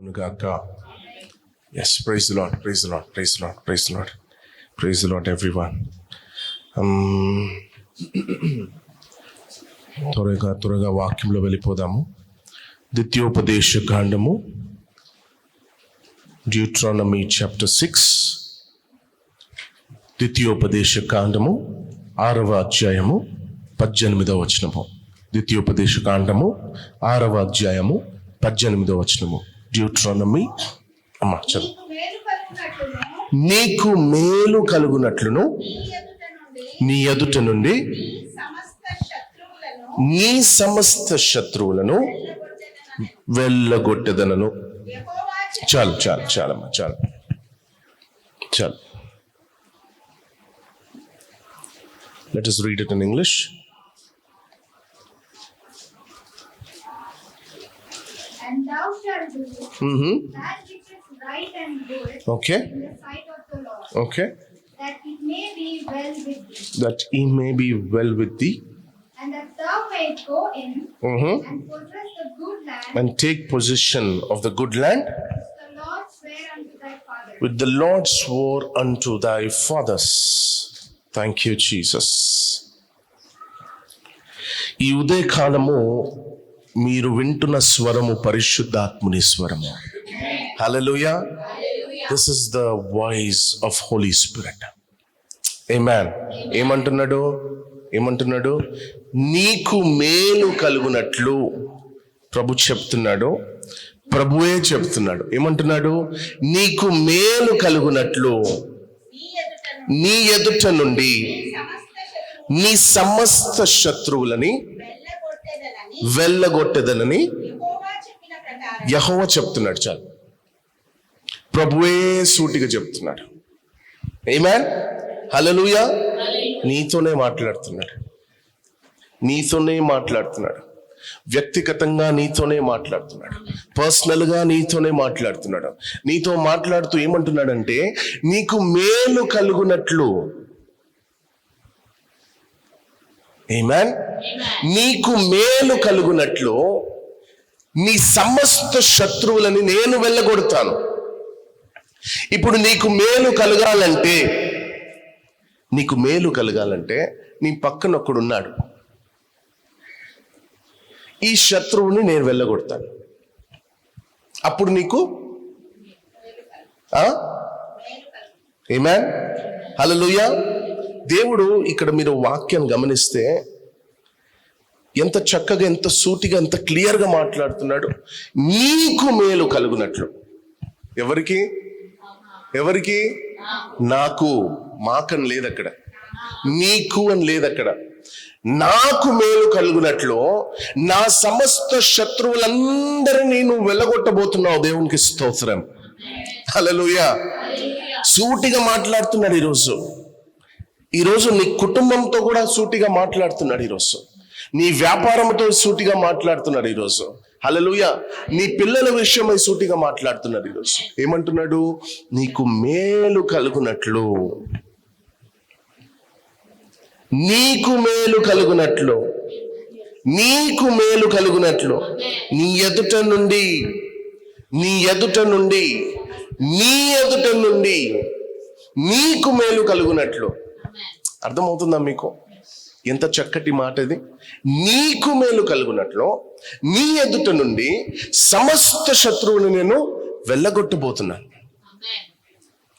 Yes, praise the Lord, praise the Lord, praise the Lord, praise the Lord, praise the Lord, everyone. త్వరగా వాక్యంలో వెళ్ళిపోదాము. ద్వితీయోపదేశ కాండము, Deuteronomy chapter 6. ద్వితీయోపదేశ కాండము 6వ అధ్యాయము 18వ వచనము. ద్వితీయోపదేశ కాండము 6వ అధ్యాయము 18వ వచనము. డ్యూట్రానమీ చదువు. నీకు మేలు కలుగునట్లును నీ ఎదుట నుండి నీ సమస్త శత్రువులను వెళ్ళగొట్టెదనను. చాలమ్మా చాలు. Let us read it in English. And thou shalt do that which is right and good Okay. in the sight of the Lord, Okay. that it may be well with thee, That he may be well with thee, and that thou mayest go in and possess the good land and take possession of the good land which the Lord sware unto with the Lord swore unto thy fathers. thy fathers. Thank you, Jesus. ఈ ఉదయకాలము మీరు వింటున్న స్వరము పరిశుద్ధాత్ముని స్వరము. హల్లెలూయా. This is the voice of Holy Spirit. Amen. ఏమంటున్నాడు? నీకు మేలు కలుగునట్లు ప్రభు చెప్తున్నాడు. ప్రభువే చెప్తున్నాడు. ఏమంటున్నాడు? నీకు మేలు కలుగునట్లు నీ ఎదుట నుండి నీ సమస్త శత్రువులని వెళ్ళగొట్టెదనని యెహోవా చెప్తున్నాడు. చాలు, ప్రభువే సూటిగా చెప్తున్నాడు. ఆమేన్. హల్లెలూయా. నీతోనే మాట్లాడుతున్నాడు. వ్యక్తిగతంగా నీతోనే మాట్లాడుతున్నాడు. పర్సనల్గా నీతోనే మాట్లాడుతున్నాడు. నీతో మాట్లాడుతూ ఏమంటున్నాడంటే, నీకు మేలు కలుగునట్లు. ఆమేన్. నీకు మేలు కలుగునట్లు నీ సమస్త శత్రువులని నేను వెళ్ళగొడతాను. ఇప్పుడు నీకు మేలు కలగాలంటే నీ పక్కన ఒకడున్నాడు. ఈ శత్రువుని నేను వెళ్ళగొడతాను. అప్పుడు నీకు ఆమేన్. హల్లెలూయా. దేవుడు ఇక్కడ మీరు వాక్యాన్ని గమనిస్తే ఎంత చక్కగా, ఎంత సూటిగా, ఎంత క్లియర్గా మాట్లాడుతున్నాడు. నీకు మేలు కలుగునట్లు. ఎవరికి? నాకు. మాకని లేదు అక్కడ, నీకు అని లేదు అక్కడ. నాకు మేలు కలుగునట్లు నా సమస్త శత్రువులందరినీ నువ్వు వెళ్ళగొట్టబోతున్నావు. దేవునికి స్తోత్రం. హల్లెలూయా. సూటిగా మాట్లాడుతున్నాడు ఈరోజు నీ కుటుంబంతో కూడా సూటిగా మాట్లాడుతున్నాడు. ఈరోజు నీ వ్యాపారంతో సూటిగా మాట్లాడుతున్నాడు. ఈరోజు హల్లెలూయా. నీ పిల్లల విషయమై సూటిగా మాట్లాడుతున్నాడు. ఈరోజు ఏమంటున్నాడు? నీకు మేలు కలుగునట్లు, నీకు మేలు కలుగునట్లు నీ ఎదుట నుండి నీకు మేలు కలుగునట్లు. అర్థమవుతుందా మీకు? ఎంత చక్కటి మాట ఇది. నీకు మేలు కలుగునట్లు నీ ఎదుట నుండి సమస్త శత్రువుని నేను వెళ్ళగొట్టబోతున్నాను.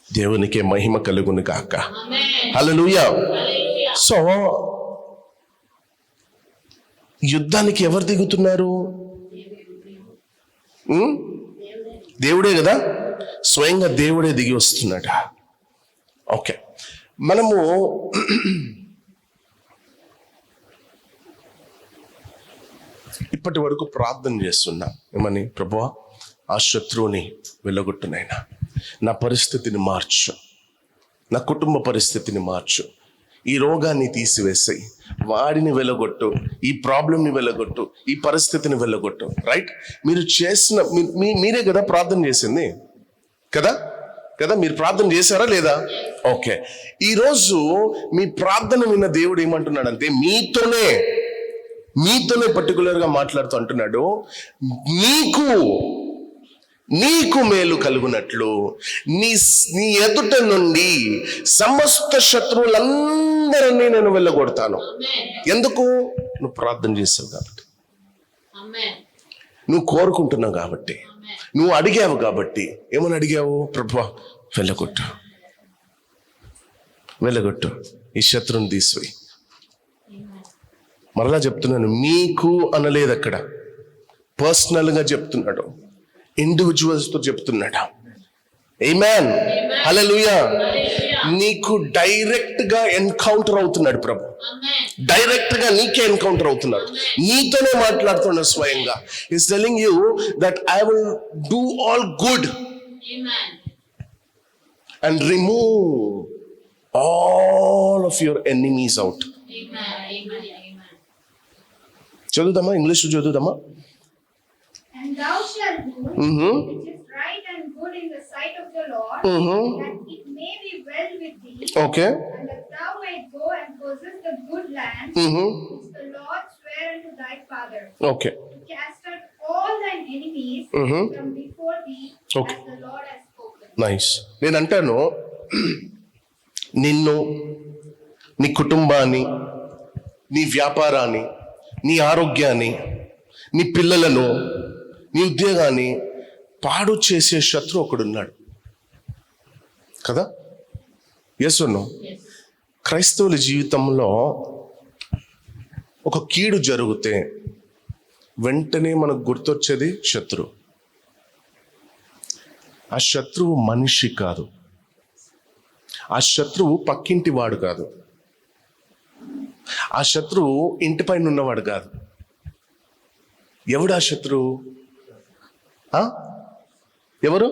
దేవునికే మహిమ కలుగును గాక. హల్లెలూయా. సో యుద్ధానికి ఎవరు దిగుతున్నారు? దేవుడే కదా. స్వయంగా దేవుడే దిగి వస్తున్నాడు. ఓకే, మనము ఇప్పటి వరకు ప్రార్థన చేస్తున్నాం. ఏమని? ప్రభువా, ఆ శత్రువుని వెళ్ళగొట్టునైనా, నా పరిస్థితిని మార్చు, నా కుటుంబ పరిస్థితిని మార్చు, ఈ రోగాన్ని తీసివేసాయి, వాడిని వెళ్ళగొట్టు, ఈ ప్రాబ్లంని వెళ్ళగొట్టు, ఈ పరిస్థితిని వెళ్ళగొట్టు. రైట్? మీరు చేసిన మీరే కదా ప్రార్థన చేసింది కదా. మీరు ప్రార్థన చేశారా లేదా? ఓకే, ఈరోజు మీ ప్రార్థన విన్న దేవుడు ఏమంటున్నాడంటే, మీతోనే పర్టికులర్ గా మాట్లాడుతూ అంటున్నాడు, నీకు నీకు మేలు కలుగునట్లు నీ నీ ఎదుట నుండి సమస్త శత్రువులందరినీ నేను వెళ్ళగొడతాను. ఎందుకు? నువ్వు ప్రార్థన చేసావు కాబట్టి, నువ్వు కోరుకుంటున్నావు కాబట్టి, నువ్వు అడిగావు కాబట్టి. ఏమని అడిగావు? ప్రభువా వెళ్ళగొట్టు ఈ శత్రువుని తీసివేయి. మరలా చెప్తున్నాను, మీకు అనలేదు, అక్కడ పర్సనల్ గా చెప్తున్నాడు, ఇండివిజువల్స్ తో చెప్తున్నాడు. ఆమేన్, హల్లెలూయా. నీకు డైరెక్ట్ గా ఎన్కౌంటర్ అవుతున్నాడు ప్రభు. డైరెక్ట్ గా నీకే ఎన్కౌంటర్ అవుతున్నాడు, నీతోనే మాట్లాడుతున్నాడు స్వయంగా. Is telling you that I will do all good and remove all of your enemies out. చదువుదామా, ఇంగ్లీష్ చదువుదామా? And thou shalt do which is right and good in the sight of the Lord, that it may be well with thee, Okay. and that thou mayst go and possess the good land which the Lord sware unto thy father, Okay. to cast out all thine enemies from before thee, Okay. as the Lord has spoken. Nice. నేను అంటాను, నిన్ను, నీ కుటుంబాన్ని, నీ వ్యాపారాన్ని, నీ ఆరోగ్యాన్ని, నీ పిల్లలను, నీ ఉద్యోగాన్ని పాడు చేసే శత్రువు ఒకడున్నాడు కదా. Yes no? క్రైస్తవుల జీవితంలో ఒక కీడు జరిగితే వెంటనే మనకు గుర్తొచ్చేది శత్రువు. ఆ శత్రువు మనిషి కాదు, ఆ శత్రువు పక్కింటి వాడు కాదు, ఆ శత్రువు ఇంటి పైన ఉన్నవాడు కాదు. ఎవడు ఆ శత్రువు? ఎవరు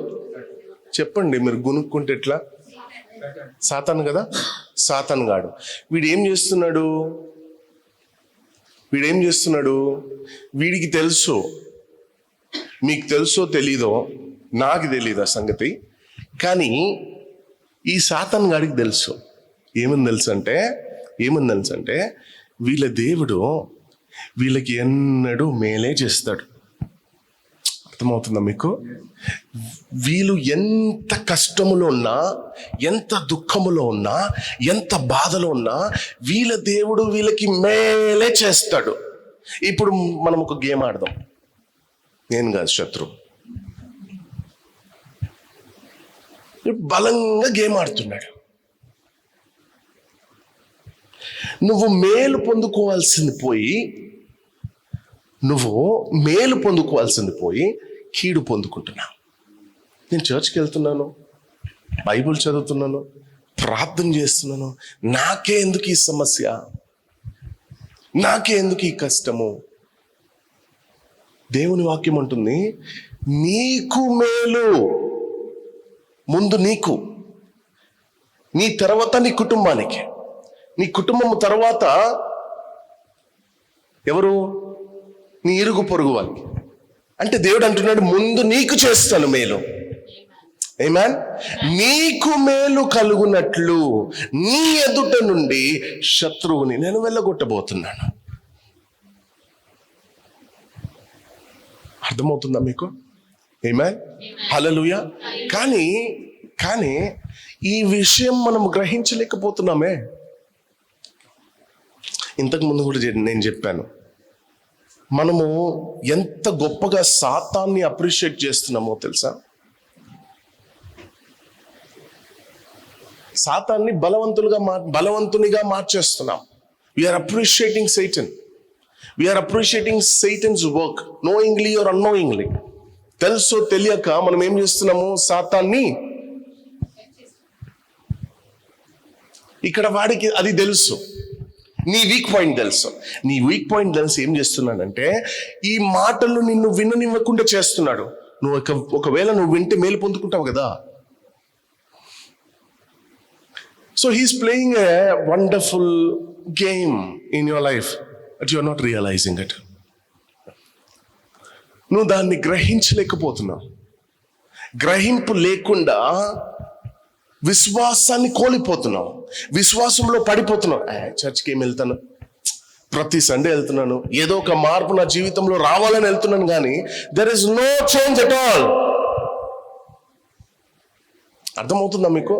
చెప్పండి, మీరు గునుక్కుంటే ఎట్లా? సాతాను కదా, సాతాను గాడు. వీడేం చేస్తున్నాడు? వీడికి తెలుసు, మీకు తెలుసో తెలీదో, నాకు తెలీదు ఆ సంగతి, కానీ ఈ సాతాను గాడికి తెలుసు. ఏమని తెలుసు అంటే వీళ్ళ దేవుడు వీళ్ళకి ఎన్నడూ మేలే చేస్తాడు. అర్థమవుతుందా మీకు? వీళ్ళు ఎంత కష్టములో ఉన్నా, ఎంత దుఃఖములో ఉన్నా, ఎంత బాధలో ఉన్నా, వీళ్ళ దేవుడు వీళ్ళకి మేలే చేస్తాడు. ఇప్పుడు మనం ఒక గేమ్ ఆడదాం. నేను కాదు శత్రువు, బలంగా గేమ్ ఆడుతున్నాడు. నువ్వు మేలు పొందుకోవాల్సింది పోయి కీడు పొందుకుంటున్నా. నేను చర్చ్కి వెళ్తున్నాను, బైబుల్ చదువుతున్నాను, ప్రార్థన చేస్తున్నాను, నాకే ఎందుకు ఈ సమస్య, నాకే ఎందుకు ఈ కష్టము? దేవుని వాక్యం అంటుంది, నీకు మేలు. ముందు నీకు, నీ తర్వాత నీ కుటుంబానికి, నీ కుటుంబం తర్వాత ఎవరు? నీ ఇరుగు పొరుగు వాళ్ళకి. అంటే దేవుడు అంటున్నాడు, ముందు నీకు చేస్తాను మేలు. ఆమేన్. నీకు మేలు కలుగునట్లు నీ ఎదుట నుండి శత్రువుని నేను వెళ్ళగొట్టబోతున్నాను. అర్థమవుతుందా మీకు? ఆమేన్, హల్లెలూయా. కానీ ఈ విషయం మనం గ్రహించలేకపోతున్నామే. ఇంతకు ముందు కూడా నేను చెప్పాను, మనము ఎంత గొప్పగా సాతాన్ని అప్రిషియేట్ చేస్తున్నామో తెలుసా? సాతాన్ని బలవంతునిగా మార్చేస్తున్నాం. We're appreciating Satan. We're appreciating Satan's work, knowingly or unknowingly. తెలుసో తెలియక మనం ఏం చేస్తున్నాము? సాతాన్ని. ఇక్కడ వాడికి అది తెలుసు, నీ వీక్ పాయింట్ తెలుసు. నీ వీక్ పాయింట్ తెలిసి ఏం చేస్తున్నాడంటే, ఈ మాటలు నిన్ను విననివ్వకుండా చేస్తున్నాడు. నువ్వు ఒకవేళ నువ్వు వింటే మేలు పొందుకుంటావు కదా. So he's playing a wonderful game in your life, but you are not realizing it. నువ్వు దాన్ని గ్రహించలేకపోతున్నావు. గ్రహింపు లేకుండా విశ్వాసాన్ని కోల్పోతున్నావు, విశ్వాసంలో పడిపోతున్నావు. చర్చ్కి ఏం వెళ్తాను, ప్రతి సండే వెళ్తున్నాను, ఏదో ఒక మార్పు నా జీవితంలో రావాలని వెళ్తున్నాను, కానీ there is no change at all. అర్థమవుతుందా మీకు?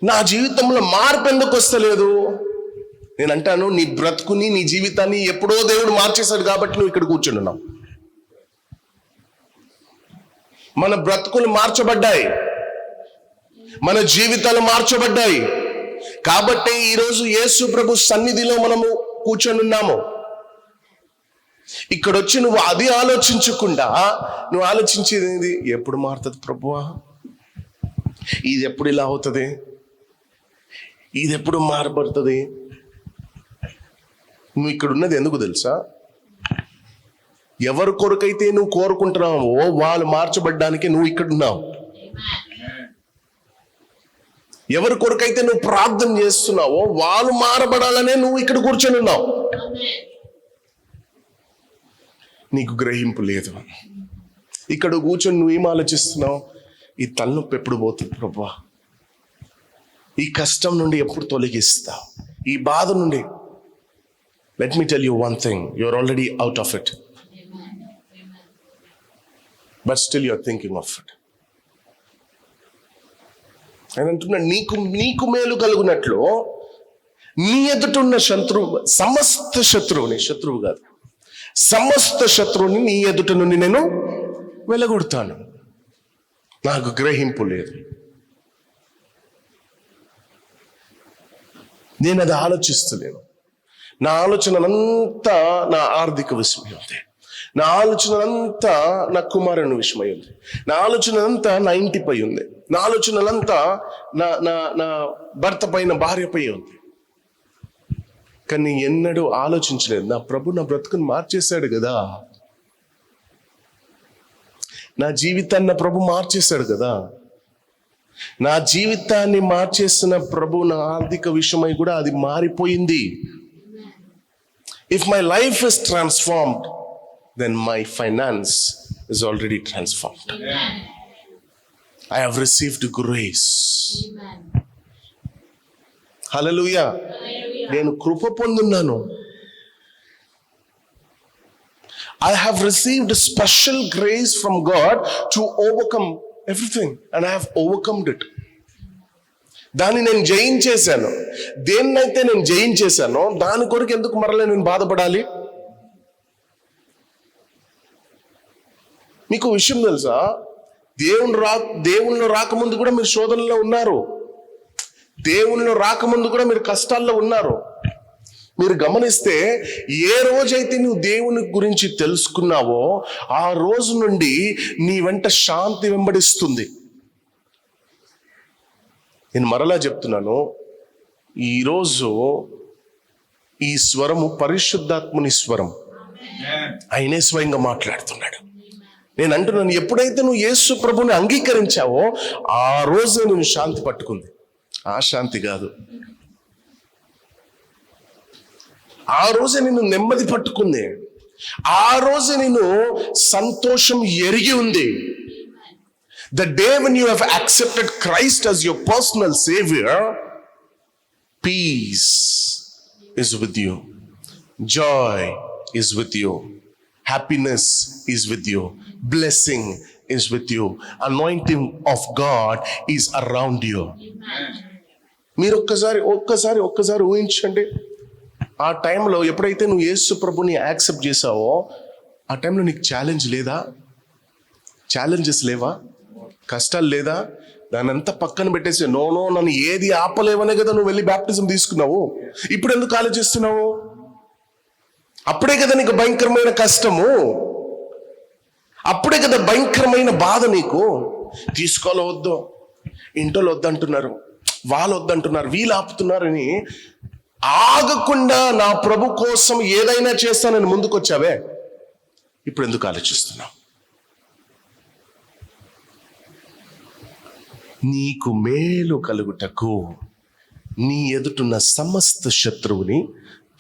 నా జీవితంలో మార్పు ఎందుకు వస్తలేదు? నేను అంటాను, నీ బ్రతుకుని నీ జీవితాన్ని ఎప్పుడో దేవుడు మార్చేశాడు కాబట్టి నువ్వు ఇక్కడ కూర్చుంటున్నావు. మన బ్రతుకులు మార్చబడ్డాయి, మన జీవితాలు మార్చబడ్డాయి కాబట్టి ఈరోజు యేసు ప్రభు సన్నిధిలో మనము కూర్చొని ఉన్నాము. ఇక్కడ వచ్చి నువ్వు అది ఆలోచించకుండా నువ్వు ఆలోచించేది ఎప్పుడు మారుతుంది ప్రభువా, ఇది ఎప్పుడు ఇలా అవుతుంది, ఇది ఎప్పుడు మారబడుతుంది. నువ్వు ఇక్కడ ఉన్నది ఎందుకు తెలుసా? ఎవరి కొరకైతే నువ్వు కోరుకుంటున్నావో వాళ్ళు మార్చబడ్డానికి నువ్వు ఇక్కడ ఉన్నావు. ఎవరి కొరకైతే నువ్వు ప్రార్థన చేస్తున్నావో వాళ్ళు మారబడాలనే నువ్వు ఇక్కడ కూర్చొని ఉన్నావు. నీకు గ్రహింపు లేదు. ఇక్కడ కూర్చొని నువ్వు ఏం ఆలోచిస్తున్నావు? ఈ తలనొప్పి ఎప్పుడు పోతుంది ప్రభువా, ఈ కష్టం నుండి ఎప్పుడు తొలగిస్తావు, ఈ బాధ నుండి. Let me tell you one thing, you are already out of it, but still you are thinking of it. అని అంటున్నా, నీకు మేలు కలుగునట్లు నీ ఎదుటున్న సమస్త శత్రువు కాదు, సమస్త శత్రువుని నీ ఎదుట నుండి నేను వెలగొడతాను. నాకు గ్రహింపు లేదు, నేను అది ఆలోచిస్తలేను. నా ఆలోచనంతా నా ఆర్థిక విషయమై ఉంది, నా ఆలోచనంతా నా కుమారుని విషయమై ఉంది, నా ఆలోచనంతా నా ఇంటిపై ఉంది, నా ఆలోచనలంతా నా నా నా భర్త పైన భార్యపై ఉంది. కానీ ఎన్నడూ ఆలోచించలేదు, నా ప్రభు నా బ్రతుకుని మార్చేశాడు కదా, నా జీవితాన్ని నా ప్రభు మార్చేశాడు కదా. నా జీవితాన్ని మార్చేసిన ప్రభు నా ఆర్థిక విషయమై కూడా అది మారిపోయింది. If my life is transformed, then my finance is already transformed. Amen. I have received grace. Amen. Hallelujah. Hallelujah. నేను కృప పొందున్నాను. I have received a special grace from God to overcome everything, and I have overcome it. దాన్ని నేను జయించేశాను. దేన్నైతే నేను జయించేశానో దాని కొరకు ఎందుకు మరలా నేను బాధపడాలి? మీకు విషయం తెలుసా, దేవునిలో రాకముందు కూడా మీరు శోధనలో ఉన్నారు, దేవునిలో రాకముందు కూడా మీరు కష్టాల్లో ఉన్నారు. మీరు గమనిస్తే ఏ రోజైతే నువ్వు దేవుని గురించి తెలుసుకున్నావో ఆ రోజు నుండి నీ వెంట శాంతి వెంబడిస్తుంది. నేను మరలా చెప్తున్నాను, ఈరోజు ఈ స్వరము పరిశుద్ధాత్ముని స్వరం, ఆయనే స్వయంగా మాట్లాడుతున్నాడు. నేను అంటున్నాను, ఎప్పుడైతే నువ్వు యేసు ప్రభుని అంగీకరించావో ఆ రోజే నేను శాంతి పట్టుకుంది. ఆ శాంతి కాదు, ఆ రోజే నేను నెమ్మది పట్టుకుంది, ఆ రోజే నేను సంతోషం ఎరిగి ఉంది. The day when you have accepted Christ as your personal savior, peace is with you, joy is with you, happiness is with you, blessing is with you, anointing of God is around you. మీరు ఒక్కసారి ఊహించండి, ఆ టైంలో ఎప్పుడైతే నువ్వు యేసు ప్రభుని accept చేసావో ఆ టైంలో నీకు ఛాలెంజ్ లేదా? ఛాలెంజెస్ లేవా? కష్టాలు లేదా? దాని అంతా పక్కన పెట్టేసి నో నన్ను ఏది ఆపలేవనే కదా నువ్వు వెళ్ళి బ్యాప్టిజం తీసుకున్నావు. ఇప్పుడు ఎందుకు ఆలోచిస్తున్నావు? అప్పుడే కదా నీకు భయంకరమైన కష్టము, అప్పుడే కదా భయంకరమైన బాధ నీకు. తీసుకోవాలో వద్దు, ఇంట్లో వద్దంటున్నారు, వాళ్ళు వద్దంటున్నారు, వీళ్ళు ఆపుతున్నారని ఆగకుండా నా ప్రభు కోసం ఏదైనా చేస్తానని ముందుకు వచ్చావే, ఇప్పుడు ఎందుకు ఆలోచిస్తున్నావు? నీకు మేలు కలుగుటకు నీ ఎదుటున్న సమస్త శత్రువుని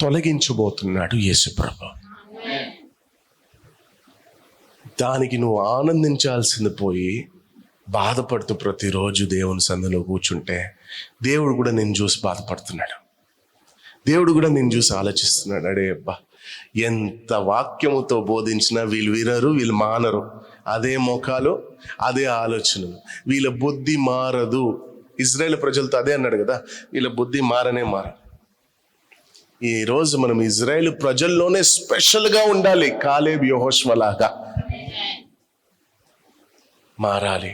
తొలగించబోతున్నాడు యేసు ప్రభు. దానికి నువ్వు ఆనందించాల్సింది పోయి బాధపడుతూ ప్రతిరోజు దేవుని సందులో కూర్చుంటే దేవుడు కూడా నేను చూసి బాధపడుతున్నాడు, దేవుడు కూడా నేను చూసి ఆలోచిస్తున్నాడు. అడే అబ్బా, ఎంత వాక్యముతో బోధించినా వీళ్ళు వినరు, వీళ్ళు మానరు, అదే మోకాలు, అదే ఆలోచనలు. వీళ్ళ బుద్ధి మారదు. ఇజ్రాయేల్ ప్రజలతో అదే అన్నాడు కదా, వీళ్ళ బుద్ధి మారనే మారదు. ఈరోజు మనం ఇజ్రాయేల్ ప్రజల్లోనే స్పెషల్గా ఉండాలి. కాలేబ్ యెహోషువలాగా మారాలి.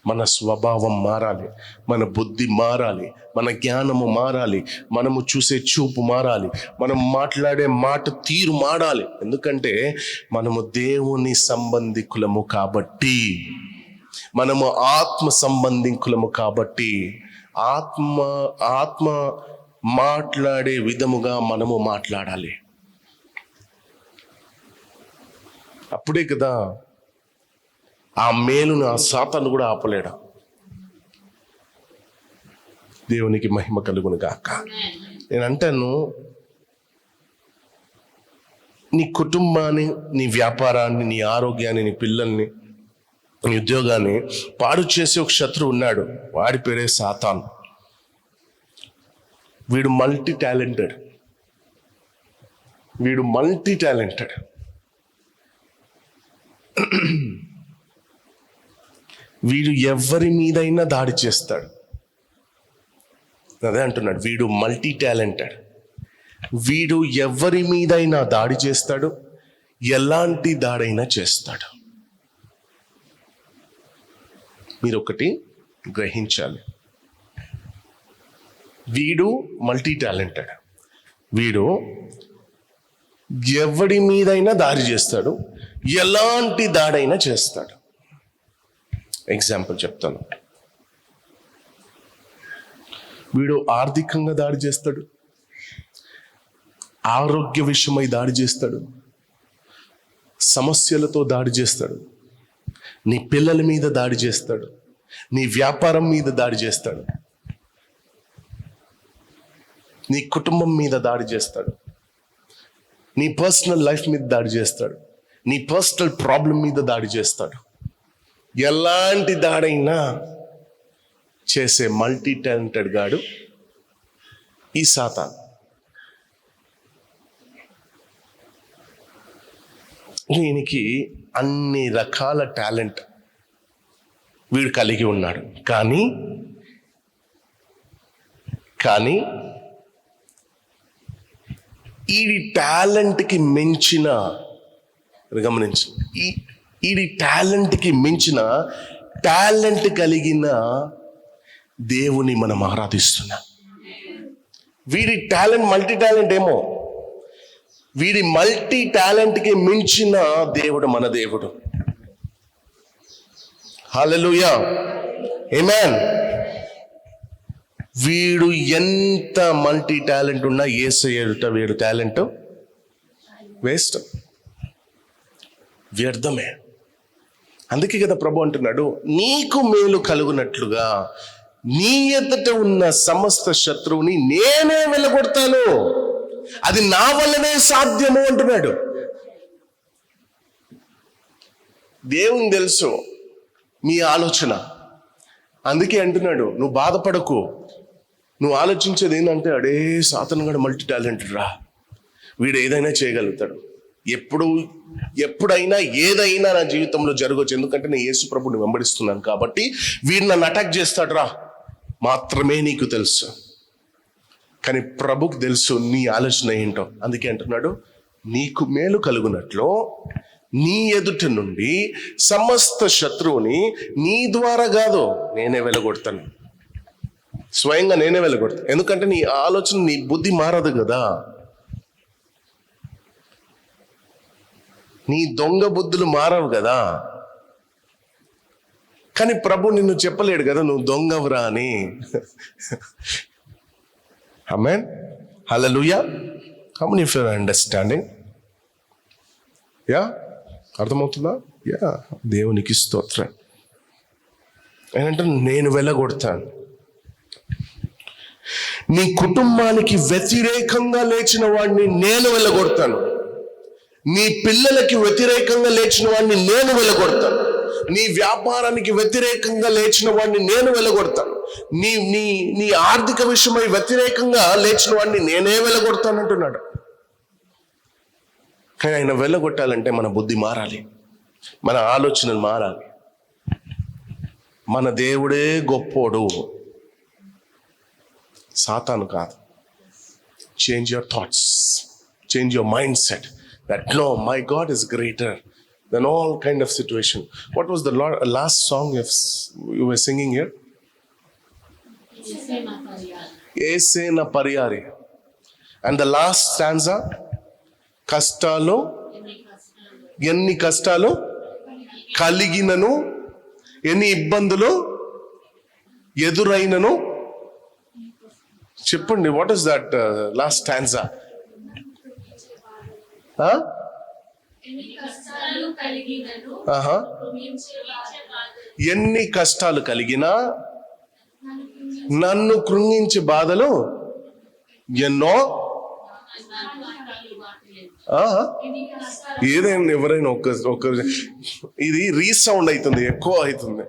మన స్వభావం మారాలి, మన బుద్ధి మారాలి, మన జ్ఞానము మారాలి, మనము చూసే చూపు మారాలి, మనం మాట్లాడే మాట తీరు మారాలి. ఎందుకంటే మనము దేవుని సంబంధికులము కాబట్టి, మనము ఆత్మ సంబంధికులము కాబట్టి, ఆత్మ మాట్లాడే విధముగా మనము మాట్లాడాలి. అప్పుడే కదా ఆ మేలును ఆ సాతాను కూడా ఆపలేడు. దేవునికి మహిమ కలుగును గాక. నేను అంటాను, నీ కుటుంబాన్ని, నీ వ్యాపారాన్ని, నీ ఆరోగ్యాన్ని, నీ పిల్లల్ని, నీ ఉద్యోగాన్ని పాడు చేసే ఒక శత్రువు ఉన్నాడు. వాడి పేరే సాతాను. వీడు మల్టీ టాలెంటెడ్. వీడు ఎవరి మీదైనా దాడి చేస్తాడు. అదే అంటున్నాడు, వీడు మల్టీ టాలెంటెడ్. వీడు ఎవరి మీదైనా దాడి చేస్తాడు, ఎలాంటి దాడైనా చేస్తాడు. మీరు ఒకటి గ్రహించాలి, వీడు మల్టీ టాలెంటెడ్. వీడు ఎవడి మీదైనా దాడి చేస్తాడు, ఎలాంటి దాడైనా చేస్తాడు. ఎగ్జాంపుల్ చెప్తాను. వీడు ఆర్థికంగా దాడి చేస్తాడు, ఆరోగ్య విషయమై దాడి చేస్తాడు, సమస్యలతో దాడి చేస్తాడు, నీ పిల్లల మీద దాడి చేస్తాడు, నీ వ్యాపారం మీద దాడి చేస్తాడు, నీ కుటుంబం మీద దాడి చేస్తాడు, నీ పర్సనల్ లైఫ్ మీద దాడి చేస్తాడు, నీ పర్సనల్ ప్రాబ్లం మీద దాడి చేస్తాడు. ఎలాంటి దాడైనా చేసే మల్టీ టాలెంటెడ్ గాడు ఈ సాతాను. వీనికి అన్ని రకాల టాలెంట్ వీడు కలిగి ఉన్నాడు. కానీ ఈ టాలెంట్కి మించిన, గమనించు, ఈ టాలెంట్కి మించిన టాలెంట్ కలిగిన దేవుని మనం ఆరాధిస్తున్నాం. వీడి టాలెంట్ మల్టీ టాలెంట్ ఏమో, వీడి మల్టీ టాలెంట్కి మించిన దేవుడు మన దేవుడు. హల్లెలూయా, ఆమేన్. వీడు ఎంత మల్టీ టాలెంట్ ఉన్నా యేసయ్యుట వీడు టాలెంట్ వేస్ట్, వ్యర్థమే. అందుకే కదా ప్రభు అంటున్నాడు, నీకు మేలు కలుగునట్లుగా నీ ఎదుట ఉన్న సమస్త శత్రువుని నేనే వెళ్ళగొడతాను, అది నా వల్లనే సాధ్యము అంటున్నాడు. దేవుని తెలుసు మీ ఆలోచన, అందుకే అంటున్నాడు, నువ్వు బాధపడకు. నువ్వు ఆలోచించేది ఏంటంటే, అడే సాతాను గడు మల్టీ టాలెంటెడ్ రా, వీడు ఏదైనా చేయగలుగుతాడు, ఎప్పుడైనా ఏదైనా నా జీవితంలో జరగవచ్చు, ఎందుకంటే నేను యేసు ప్రభుని వెంబడిస్తున్నాను కాబట్టి వీడు నన్ను అటాక్ చేస్తాడు రా మాత్రమే నీకు తెలుసు. కానీ ప్రభుకు తెలుసు నీ ఆలోచన ఏంటో. అందుకే అంటున్నాడు, నీకు మేలు కలుగునట్లు నీ ఎదుట నుండి సమస్త శత్రువుని నీ ద్వారా కాదు నేనే వెళ్ళగొడతాను, స్వయంగా నేనే వెళ్ళగొడతాను. ఎందుకంటే నీ ఆలోచన, నీ బుద్ధి మారదు కదా. నీ దొంగ బుద్ధులు మారవు కదా. కానీ ప్రభు నిన్ను చెప్పలేడు కదా నువ్వు దొంగవురా అని. Amen, hallelujah. How many of you are understanding? Yeah, అర్థమవుతుందా? యా, దేవునికి స్తోత్రం. ఏంటంటే నేను వెళ్ళగొడతాను. నీ కుటుంబానికి వ్యతిరేకంగా లేచిన వాడిని నేను వెళ్ళగొడతాను. నీ పిల్లలకి వ్యతిరేకంగా లేచిన వాడిని నేను వెళ్ళగొడతాను. నీ వ్యాపారానికి వ్యతిరేకంగా లేచిన వాడిని నేను వెళ్ళగొడతాను. నీ నీ నీ ఆర్థిక విషయమై వ్యతిరేకంగా లేచిన వాడిని నేనే వెళ్ళగొడతాను అంటున్నాడు. కానీ ఆయన వెళ్ళగొట్టాలంటే మన బుద్ధి మారాలి. మన ఆలోచనలు మారాలి. మన దేవుడే గొప్పోడు, సాతాను కాదు. Change your thoughts, change your mind set that no, my God is greater than all kind of situation. What was the last song you were singing here? Ese na pariyari. And the last stanza, కష్టాలు ఎన్ని కష్టాలు కలిగినను, ఎన్ని ఇబ్బందులు ఎదురైనను. చెప్పండి, what is that last stanza? ఎన్ని కష్టాలు కలిగినా నన్ను కృంగించే బాధలు ఎన్నో. ఏదైనా ఎవరైనా ఒక ఇది రీసౌండ్ అవుతుంది, ఎక్కువ అవుతుంది.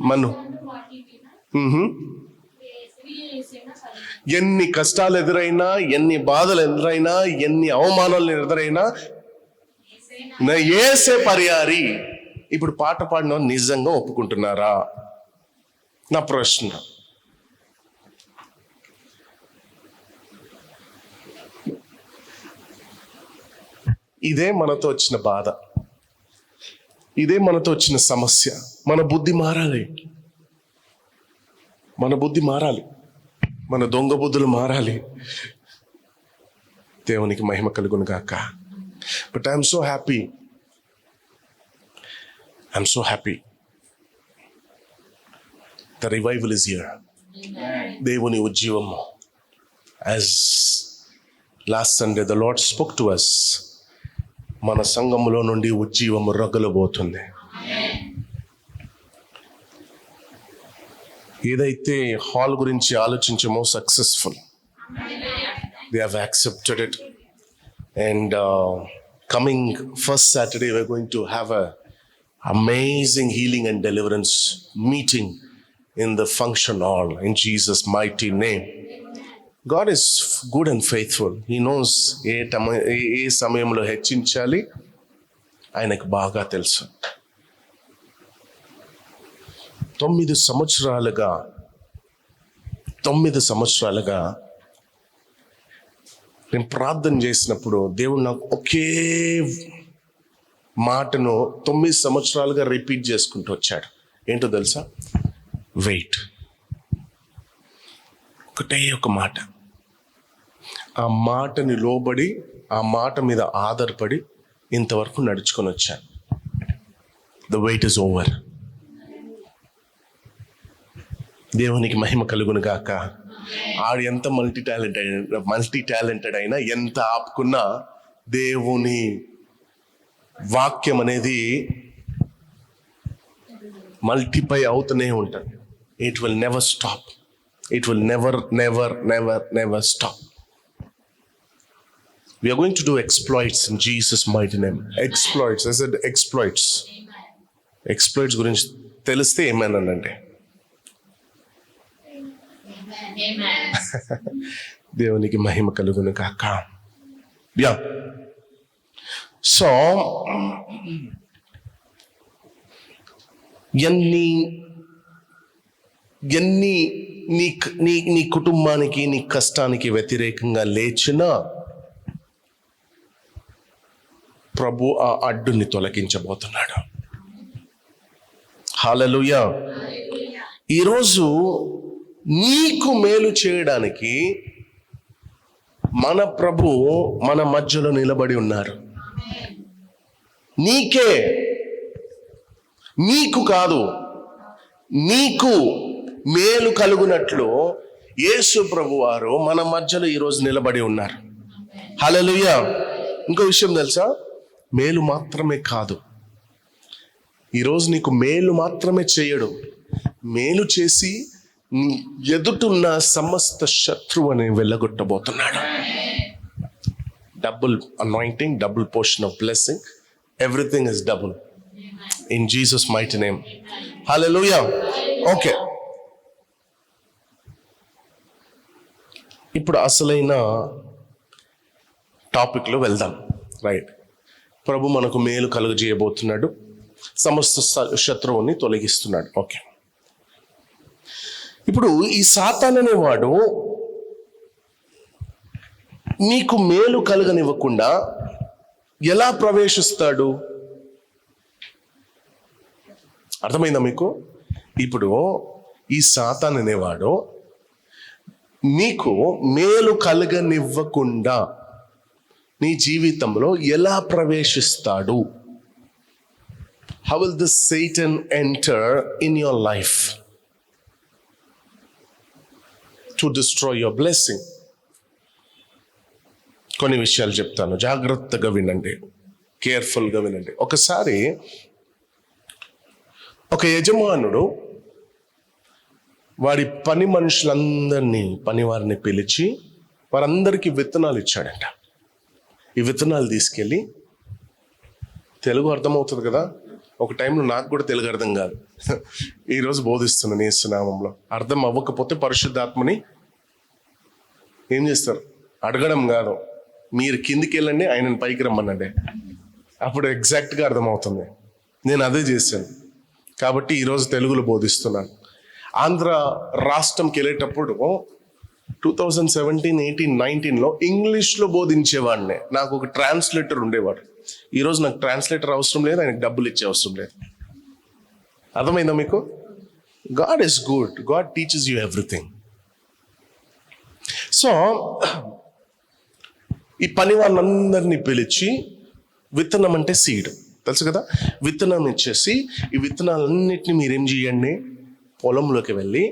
మను ఎన్ని కష్టాలు ఎదురైనా, ఎన్ని బాధలు ఎదురైనా, ఎన్ని అవమానాలు ఎదురైనా నా యేసే పరియారి. ఇప్పుడు పాట పాడిన నిజంగా ఒప్పుకుంటున్నారా? నా ప్రశ్న. ఇదే మనతో వచ్చిన బాధ, ఇదే మనతో వచ్చిన సమస్య. మన బుద్ధి మారాలి, మన బుద్ధి మారాలి, మన దొంగ బుద్ధులు మారాలి. దేవునికి మహిమ కలుగును గాక. But I'm so happy, I'm so happy. The revival is here. దేవుని ఉజ్జీవము. As last Sunday the Lord spoke to us. మన సంఘములో నుండి ఉజ్జీవము రగులబోతుంది. ఏదైతే హాల్ గురించి ఆలోచించామో successful, they have accepted it. And coming first Saturday we're going to have a amazing healing and deliverance meeting in the function hall in Jesus mighty name. God is good and faithful. He knows ఏ సమయంలో హెచ్చించాలి ఆయనకు బాగా తెలుసు. 9 సంవత్సరాలుగా నేను ప్రార్థన చేసినప్పుడు దేవుడు నాకు ఒకే మాటను 9 సంవత్సరాలుగా రిపీట్ చేసుకుంటూ వచ్చాడు. ఏంటో తెలుసా? వెయిట్. ఒకటే ఒక మాట. ఆ మాటని లోబడి, ఆ మాట మీద ఆధారపడి ఇంతవరకు నడుచుకొని వచ్చాను. The weight is over. దేవునికి మహిమ కలుగును గాక. ఆడు ఎంత మల్టీ టాలెంటెడ్ అయినా, ఎంత ఆపుకున్నా దేవుని వాక్యం అనేది మల్టిప్లై అవుతూనే ఉంటుంది. It will never stop. It will never stop. We are going to do exploits in Jesus mighty name. Exploits. I said exploits. Exploits గురించి తెలిస్తే ఏమేనంటే, దేవునికి మహిమ కలుగును కాక. యా. సో ఎన్ని నీ కుటుంబానికి, నీ కష్టానికి వ్యతిరేకంగా లేచినా ప్రభు ఆ అడ్డుని తొలగించబోతున్నాడు. హల్లెలూయా. ఈరోజు నీకు మేలు చేయడానికి మన ప్రభు మన మధ్యలో నిలబడి ఉన్నారు. నీకే, నీకు కాదు, నీకు మేలు కలుగునట్లు యేసు ప్రభు వారు మన మధ్యలో ఈరోజు నిలబడి ఉన్నారు. హల్లెలూయా. ఇంకో విషయం తెలుసా? మేలు మాత్రమే కాదు, ఈరోజు నీకు మేలు మాత్రమే చేయడు, మేలు చేసి ఎదుటున్న సమస్త శత్రువుని వెళ్ళగొట్టబోతున్నాడు. Double anointing, double portion of blessing, everything is double in Jesus mighty name. Hallelujah. Okay, ఇప్పుడు అసలైన టాపిక్లో వెళ్దాం. రైట్. ప్రభు మనకు మేలు కలుగజేయబోతున్నాడు. సమస్త శత్రువుని తొలగిస్తున్నాడు. ఓకే, ఇప్పుడు ఈ సాతాను అనేవాడు నీకు మేలు కలగనివ్వకుండా ఎలా ప్రవేశిస్తాడు? అర్థమైందా మీకు? ఇప్పుడు ఈ సాతాను అనేవాడు నీకు మేలు కలగనివ్వకుండా నీ జీవితంలో ఎలా ప్రవేశిస్తాడు? How will this Satan enter in your life to destroy your blessing? కొన్ని విషయాలు చెప్తాను, జాగ్రత్తగా వినండి, కేర్ఫుల్గా వినండి. ఒకసారి ఒక యజమానుడు వాడి పని మనుషులందరినీ, పని వారిని పిలిచి వారందరికీ విత్తనాలు ఇచ్చాడంట. ఈ విత్తనాలు తీసుకెళ్ళి, తెలుగు అర్థమవుతుంది కదా, ఒక టైంలో నాకు కూడా తెలుగు అర్థం కాదు, ఈరోజు బోధిస్తున్నాను యేసు నామములో. అర్థం అవ్వకపోతే పరిశుద్ధాత్మని ఏం చేస్తారు? అడగడం కాదు, మీరు కిందికి వెళ్ళండి, ఆయనను పైకి రమ్మనండి, అప్పుడు ఎగ్జాక్ట్గా అర్థమవుతుంది. నేను అదే చేశాను కాబట్టి ఈరోజు తెలుగులో బోధిస్తున్నాను. ఆంధ్ర రాష్ట్రంకి వెళ్ళేటప్పుడు 2017, 18, 19లో ఇంగ్లీష్లో బోధించేవాడిని. నాకు ఒక ట్రాన్స్లేటర్ ఉండేవాడు. ఈరోజు నాకు ట్రాన్స్లేటర్ అవసరం లేదు, ఆయనకు డబ్బులు ఇచ్చే అవసరం లేదు. అర్థమైందా మీకు? God is good, God teaches you everything. So ఈ పని వాళ్ళందరినీ పిలిచి, విత్తనం అంటే సీడ్ తెలుసు కదా, విత్తనం ఇచ్చేసి ఈ విత్తనాలన్నిటిని మీరేం చేయండి, పొలంలోకి వెళ్ళి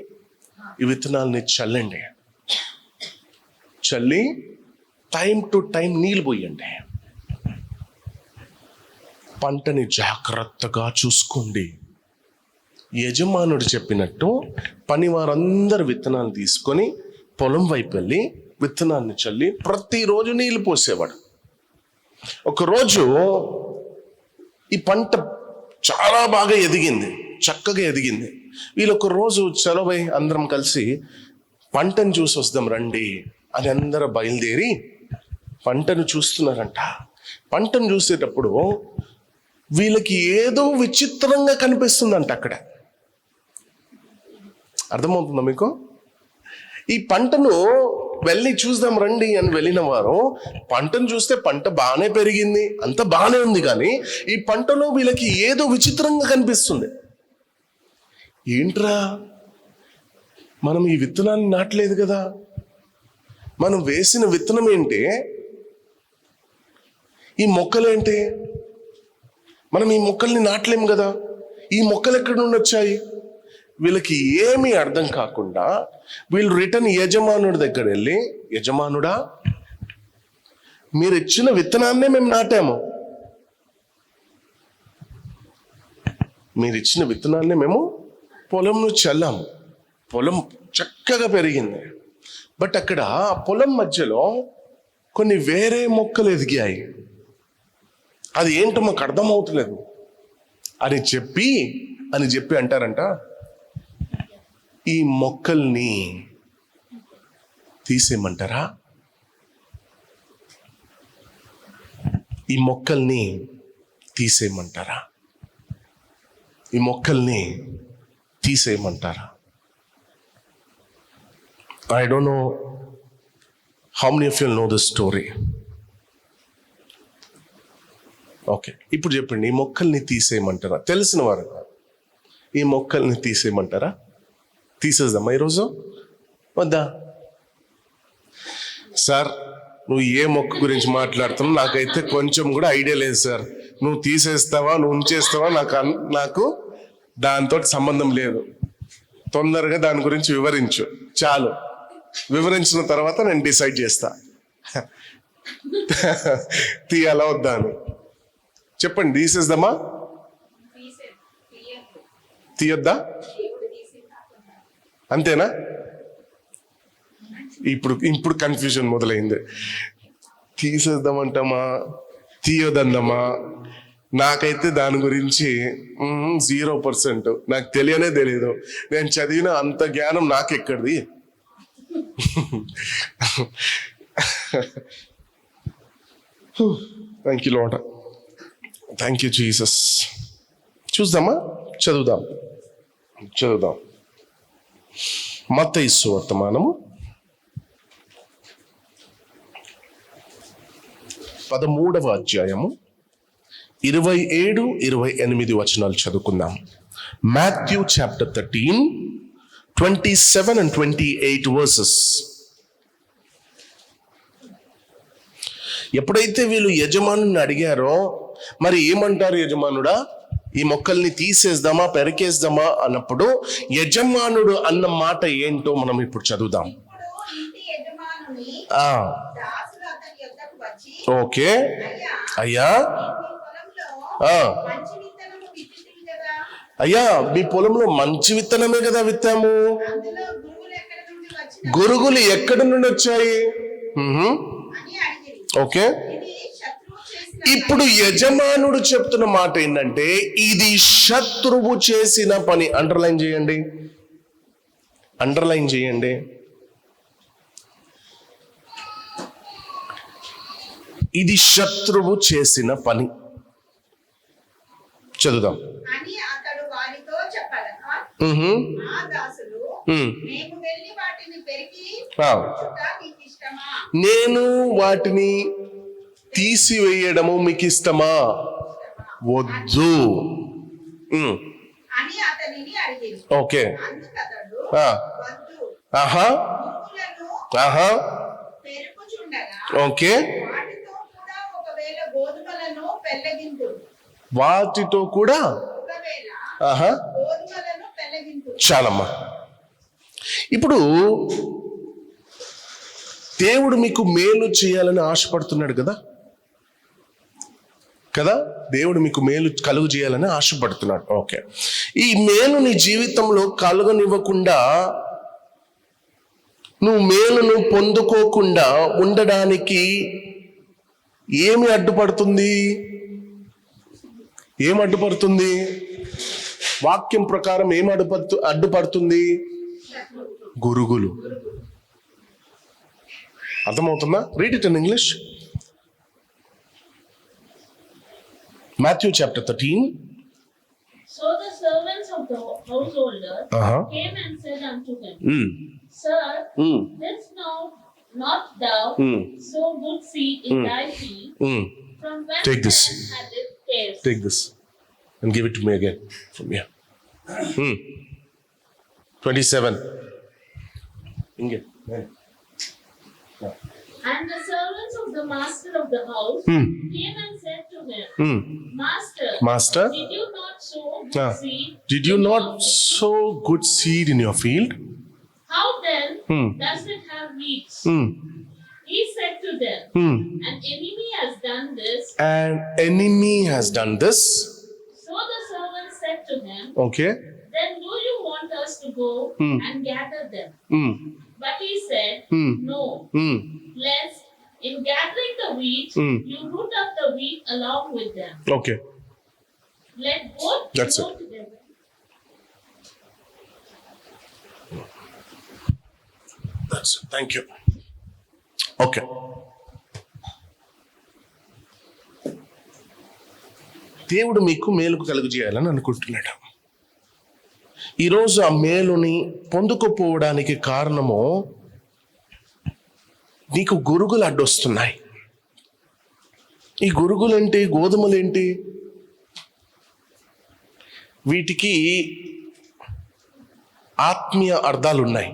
ఈ విత్తనాలని చల్లండి. చల్లి టైం టు టైం నీళ్ళు పోయండి. పంటని జాగ్రత్తగా చూసుకోండి. యజమానుడు చెప్పినట్టు పని వారందరు విత్తనాలు తీసుకొని పొలం వైపు వెళ్ళి విత్తనాన్ని చల్లి ప్రతిరోజు నీళ్ళు పోసేవాడు. ఒకరోజు ఈ పంట చాలా బాగా ఎదిగింది, చక్కగా ఎదిగింది. వీళ్ళు ఒక రోజు చలవై అందరం కలిసి పంటను చూసి వస్తాం రండి అని అందరూ బయలుదేరి పంటను చూస్తున్నారంట. పంటను చూసేటప్పుడు వీళ్ళకి ఏదో విచిత్రంగా కనిపిస్తుందంట అక్కడ. అర్థమవుతుందా మీకు? ఈ పంటను వెళ్ళి చూద్దాం రండి అని వెళ్ళిన వారు పంటను చూస్తే పంట బాగానే పెరిగింది, అంత బాగానే ఉంది, కానీ ఈ పంటలో వీళ్ళకి ఏదో విచిత్రంగా కనిపిస్తుంది. ఏంట్రా, మనం ఈ విత్తనాన్ని నాటలేదు కదా, మనం వేసిన విత్తనం ఏంటి, ఈ మొక్కలేంటి, మనం ఈ మొక్కల్ని నాటలేము కదా, ఈ మొక్కలు ఎక్కడి నుండి వచ్చాయి? వీళ్ళకి ఏమీ అర్థం కాకుండా వీళ్ళు రిటర్న్ యజమానుడి దగ్గర వెళ్ళి, యజమానుడా, మీరు ఇచ్చిన విత్తనాన్నే మేము నాటాము, మీరు ఇచ్చిన విత్తనాన్నే మేము పొలంలో చల్లాము, పొలం చక్కగా పెరిగింది, బట్ అక్కడ పొలం మధ్యలో కొన్ని వేరే మొక్కలు ఎదిగాయి, అది ఏంటో మాకు అర్థమవుతలేదు అని చెప్పి అంటారంట, ఈ మొక్కల్ని తీసేయమంటారా? ఈ మొక్కల్ని తీసేయమంటారా? ఈ మొక్కల్ని తీసేయమంటారా? I don't know how many of you know this story. Okay, ఇప్పుడు చెప్పండి, ఈ మొక్కల్ని తీసేయమంటారా? తెలిసిన వారు, ఈ మొక్కల్ని తీసేయమంటారా? తీసేద్దామా ఈరోజు? వద్దా? సార్, నువ్వు ఏ మొక్క గురించి మాట్లాడుతున్నావు నాకైతే కొంచెం కూడా ఐడియా లేదు సార్. నువ్వు తీసేస్తావా, నువ్వు ఉంచేస్తావా, నాకు దాంతో సంబంధం లేదు. తొందరగా దాని గురించి వివరించు చాలు. వివరించిన తర్వాత నేను డిసైడ్ చేస్తా తీయాలా వద్దా అని. చెప్పండి, తీసేద్దామా తీయొద్దా? అంతేనా? ఇప్పుడు కన్ఫ్యూజన్ మొదలైంది. తీసేద్దామంటామా తీయొద్దమ్మా? నాకైతే దాని గురించి 0%, నాకు తెలియనే తెలియదు. నేను చదివిన అంత జ్ఞానం నాకెక్కడిది? Thank you Lord. Thank you Jesus. చూద్దామా? చదువుదాం. మత్తయి సువార్తమానము 13వ అధ్యాయము 27-28 వచనాలు చదువుకుందాం. Matthew chapter 13, 27 and 28 verses. ఎప్పుడైతే వీళ్ళు యజమానుని అడిగారో, మరి ఏమంటారు యజమానుడా, ఈ మొక్కల్ని తీసేద్దామా పెరికేద్దామా అన్నప్పుడు యజమానుడు అన్న మాట ఏంటో మనం ఇప్పుడు చదువుదాం. ఓకే అయ్యా, అయ్యా మీ పొలంలో మంచి విత్తనమే కదా విత్తాము, గురుగులు ఎక్కడి నుండి వచ్చాయి? ఓకే, ఇప్పుడు యజమానుడు చెప్తున్న మాట ఏంటంటే ఇది శత్రువు చేసిన పని. అండర్లైన్ చేయండి. ఇది శత్రువు చేసిన పని. చదువుదాం. నేను వాటిని తీసివేయడము మీకు ఇష్టమా? వద్దు. ఓకే, ఓకే, వాటితో కూడా చాలమ్మా. ఇప్పుడు దేవుడు మీకు మేలు చేయాలని ఆశపడుతున్నాడు కదా, దేవుడు మీకు మేలు కలుగు చేయాలని ఆశపడుతున్నాడు. ఓకే, ఈ మేలు నీ జీవితంలో కలుగనివ్వకుండా, నువ్వు మేలును పొందుకోకుండా ఉండడానికి ఏమి అడ్డుపడుతుంది? వాక్యం ప్రకారం ఏం అడ్డుపడుతుంది? గురుగులు. అర్థమవుతుందా? Read it in English. Matthew chapter 13. So the servants of the householder came and said unto him, Sir, didst not thou sow good seed in thy field? From whence Take this. had it tares? Take this and give it to me again from here. 27. Inge. And the servants of the master of the house came and said to him, Master, did you not sow good seed? Did you not sow good seed in your field? How then does it have weeds? He said to them, An enemy has done this. So the servants said to him, Okay. Then do you want us to go and gather them? But he said, No. Lest in gathering the wheat, you root up the wheat along with them. Okay. Let both That's grow it. together. That's it. Thank you. Okay. దేవుడు మీకు మేలుకు కలుగు చేయాలని అనుకుంటున్నాడు. ఈరోజు ఆ మేలుని పొందుకోపోవడానికి కారణము నీకు గురుగులు అడ్డొస్తున్నాయి. ఈ గురుగులేంటి, గోధుమలేంటి? వీటికి ఆత్మీయ అర్థాలున్నాయి.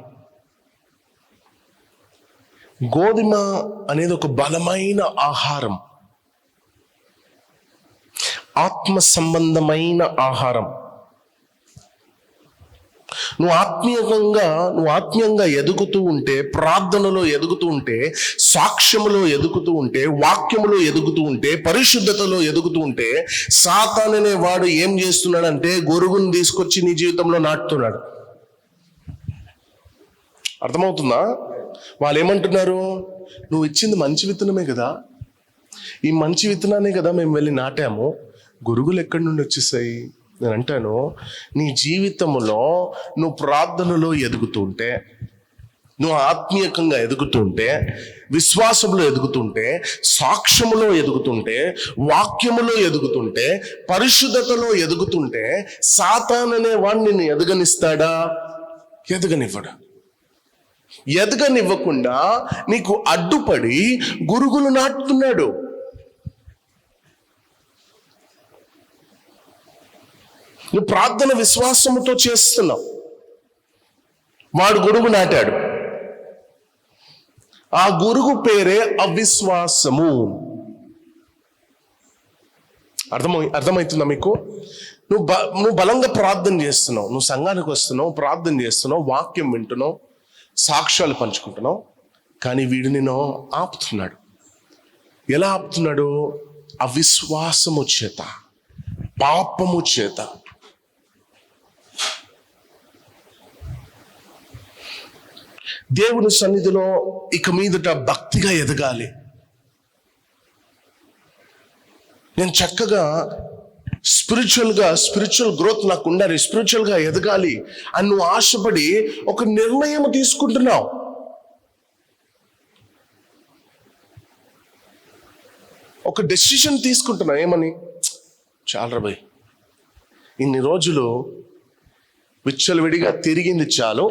గోధుమ అనేది ఒక బలమైన ఆహారం, ఆత్మ సంబంధమైన ఆహారం. నువ్వు ఆత్మీయంగా ఎదుగుతూ ఉంటే, ప్రార్థనలో ఎదుగుతూ ఉంటే, సాక్ష్యములో ఎదుగుతూ ఉంటే, వాక్యములో ఎదుగుతూ ఉంటే, పరిశుద్ధతలో ఎదుగుతూ ఉంటే, సాతాననే వాడు ఏం చేస్తున్నాడంటే గొరుగును తీసుకొచ్చి నీ జీవితంలో నాటుతున్నాడు. అర్థమవుతుందా? వాళ్ళు ఏమంటున్నారు? నువ్వు ఇచ్చింది మంచి విత్తనమే కదా, ఈ మంచి విత్తనాన్ని కదా మేము వెళ్ళి నాటాము, గురుగులు ఎక్కడి నుండి వచ్చేసాయి? నేను అంటాను, నీ జీవితంలో నువ్వు ప్రార్థనలో ఎదుగుతూ ఉంటే, నువ్వు ఆత్మీయంగా ఎదుగుతుంటే, విశ్వాసంలో ఎదుగుతుంటే, సాక్ష్యములో ఎదుగుతుంటే, వాక్యములో ఎదుగుతుంటే, పరిశుద్ధతలో ఎదుగుతుంటే, సాతాను అనే వాడిని నిన్ను ఎదగనిస్తాడా? ఎదగనివ్వడు. ఎదగనివ్వకుండా నీకు అడ్డుపడి గురుగులు నాటుతున్నాడు. నువ్వు ప్రార్థన విశ్వాసముతో చేస్తున్నావు, వాడు గురుగు నాటాడు. ఆ గురుగు పేరే అవిశ్వాసము. అర్థమవుతుందా మీకు? నువ్వు బలంగా ప్రార్థన చేస్తున్నావు, నువ్వు సంఘానికి వస్తున్నావు, ప్రార్థన చేస్తున్నావు, వాక్యం వింటున్నావు, సాక్ష్యాలు పంచుకుంటున్నావు, కానీ వీడు నిన్ను ఆపుతున్నాడు. ఎలా ఆపుతున్నాడు? అవిశ్వాసము చేత, పాపము చేత. దేవుని సన్నిధిలో ఇక మీదట భక్తిగా ఎదగాలి. నేను చక్కగా స్పిరిచువల్ గ్రోత్ నాకు ఉండాలి, స్పిరిచువల్గా ఎదగాలి అని నువ్వు ఆశపడి ఒక నిర్ణయం తీసుకుంటున్నావు. ఒక డెసిషన్ తీసుకుంటున్నావు. ఏమని? చాలరా భయ్, ఇన్ని రోజులు విచ్చలవిడిగా తిరిగింది చాలు,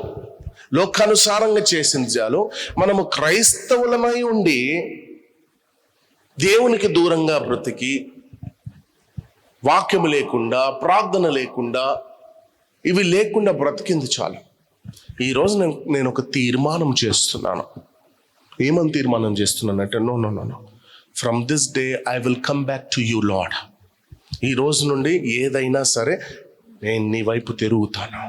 లోకానుసారంగా చేసింది చాలు. మనము క్రైస్తవులమై ఉండి దేవునికి దూరంగా బ్రతికి, వాక్యము లేకుండా, ప్రార్థన లేకుండా, ఇవి లేకుండా బ్రతికింది చాలు. ఈరోజు నేను ఒక తీర్మానం చేస్తున్నాను. ఏమని తీర్మానం చేస్తున్నానంటే, no, from this day I will come back to you Lord. ఈ రోజు నుండి ఏదైనా సరే నేను నీ వైపు తిరుగుతాను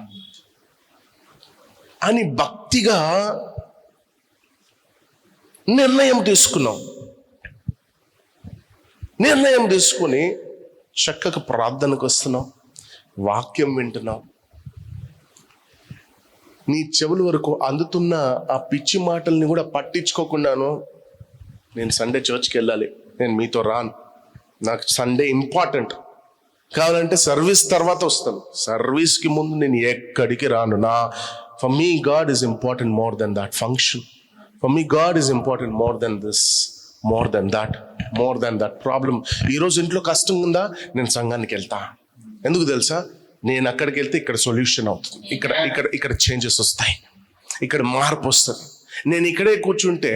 అని భక్తిగా నిర్ణయం తీసుకున్నాం. నిర్ణయం తీసుకుని చక్కగా ప్రార్థనకు వస్తున్నాం, వాక్యం వింటున్నాం. నీ చెవుల వరకు అందుతున్న ఆ పిచ్చి మాటల్ని కూడా పట్టించుకోకుండాను, నేను సండే చర్చ్కి వెళ్ళాలి, నేను మీతో రాను, నాకు సండే ఇంపార్టెంట్, కావాలంటే సర్వీస్ తర్వాత వస్తాను, సర్వీస్కి ముందు నేను ఎక్కడికి రాను. For me, God is important more than that function. For me, God is important more than this, more than that problem. ఈరోజు ఇంట్లో కష్టం ఉందా? నేను సంఘానికి వెళ్తా. ఎందుకు తెలుసా? నేను అక్కడికి వెళ్తే ఇక్కడ సొల్యూషన్ అవుతుంది, ఇక్కడ చేంజెస్ వస్తాయి, ఇక్కడ మార్పు వస్తుంది. నేను ఇక్కడే కూర్చుంటే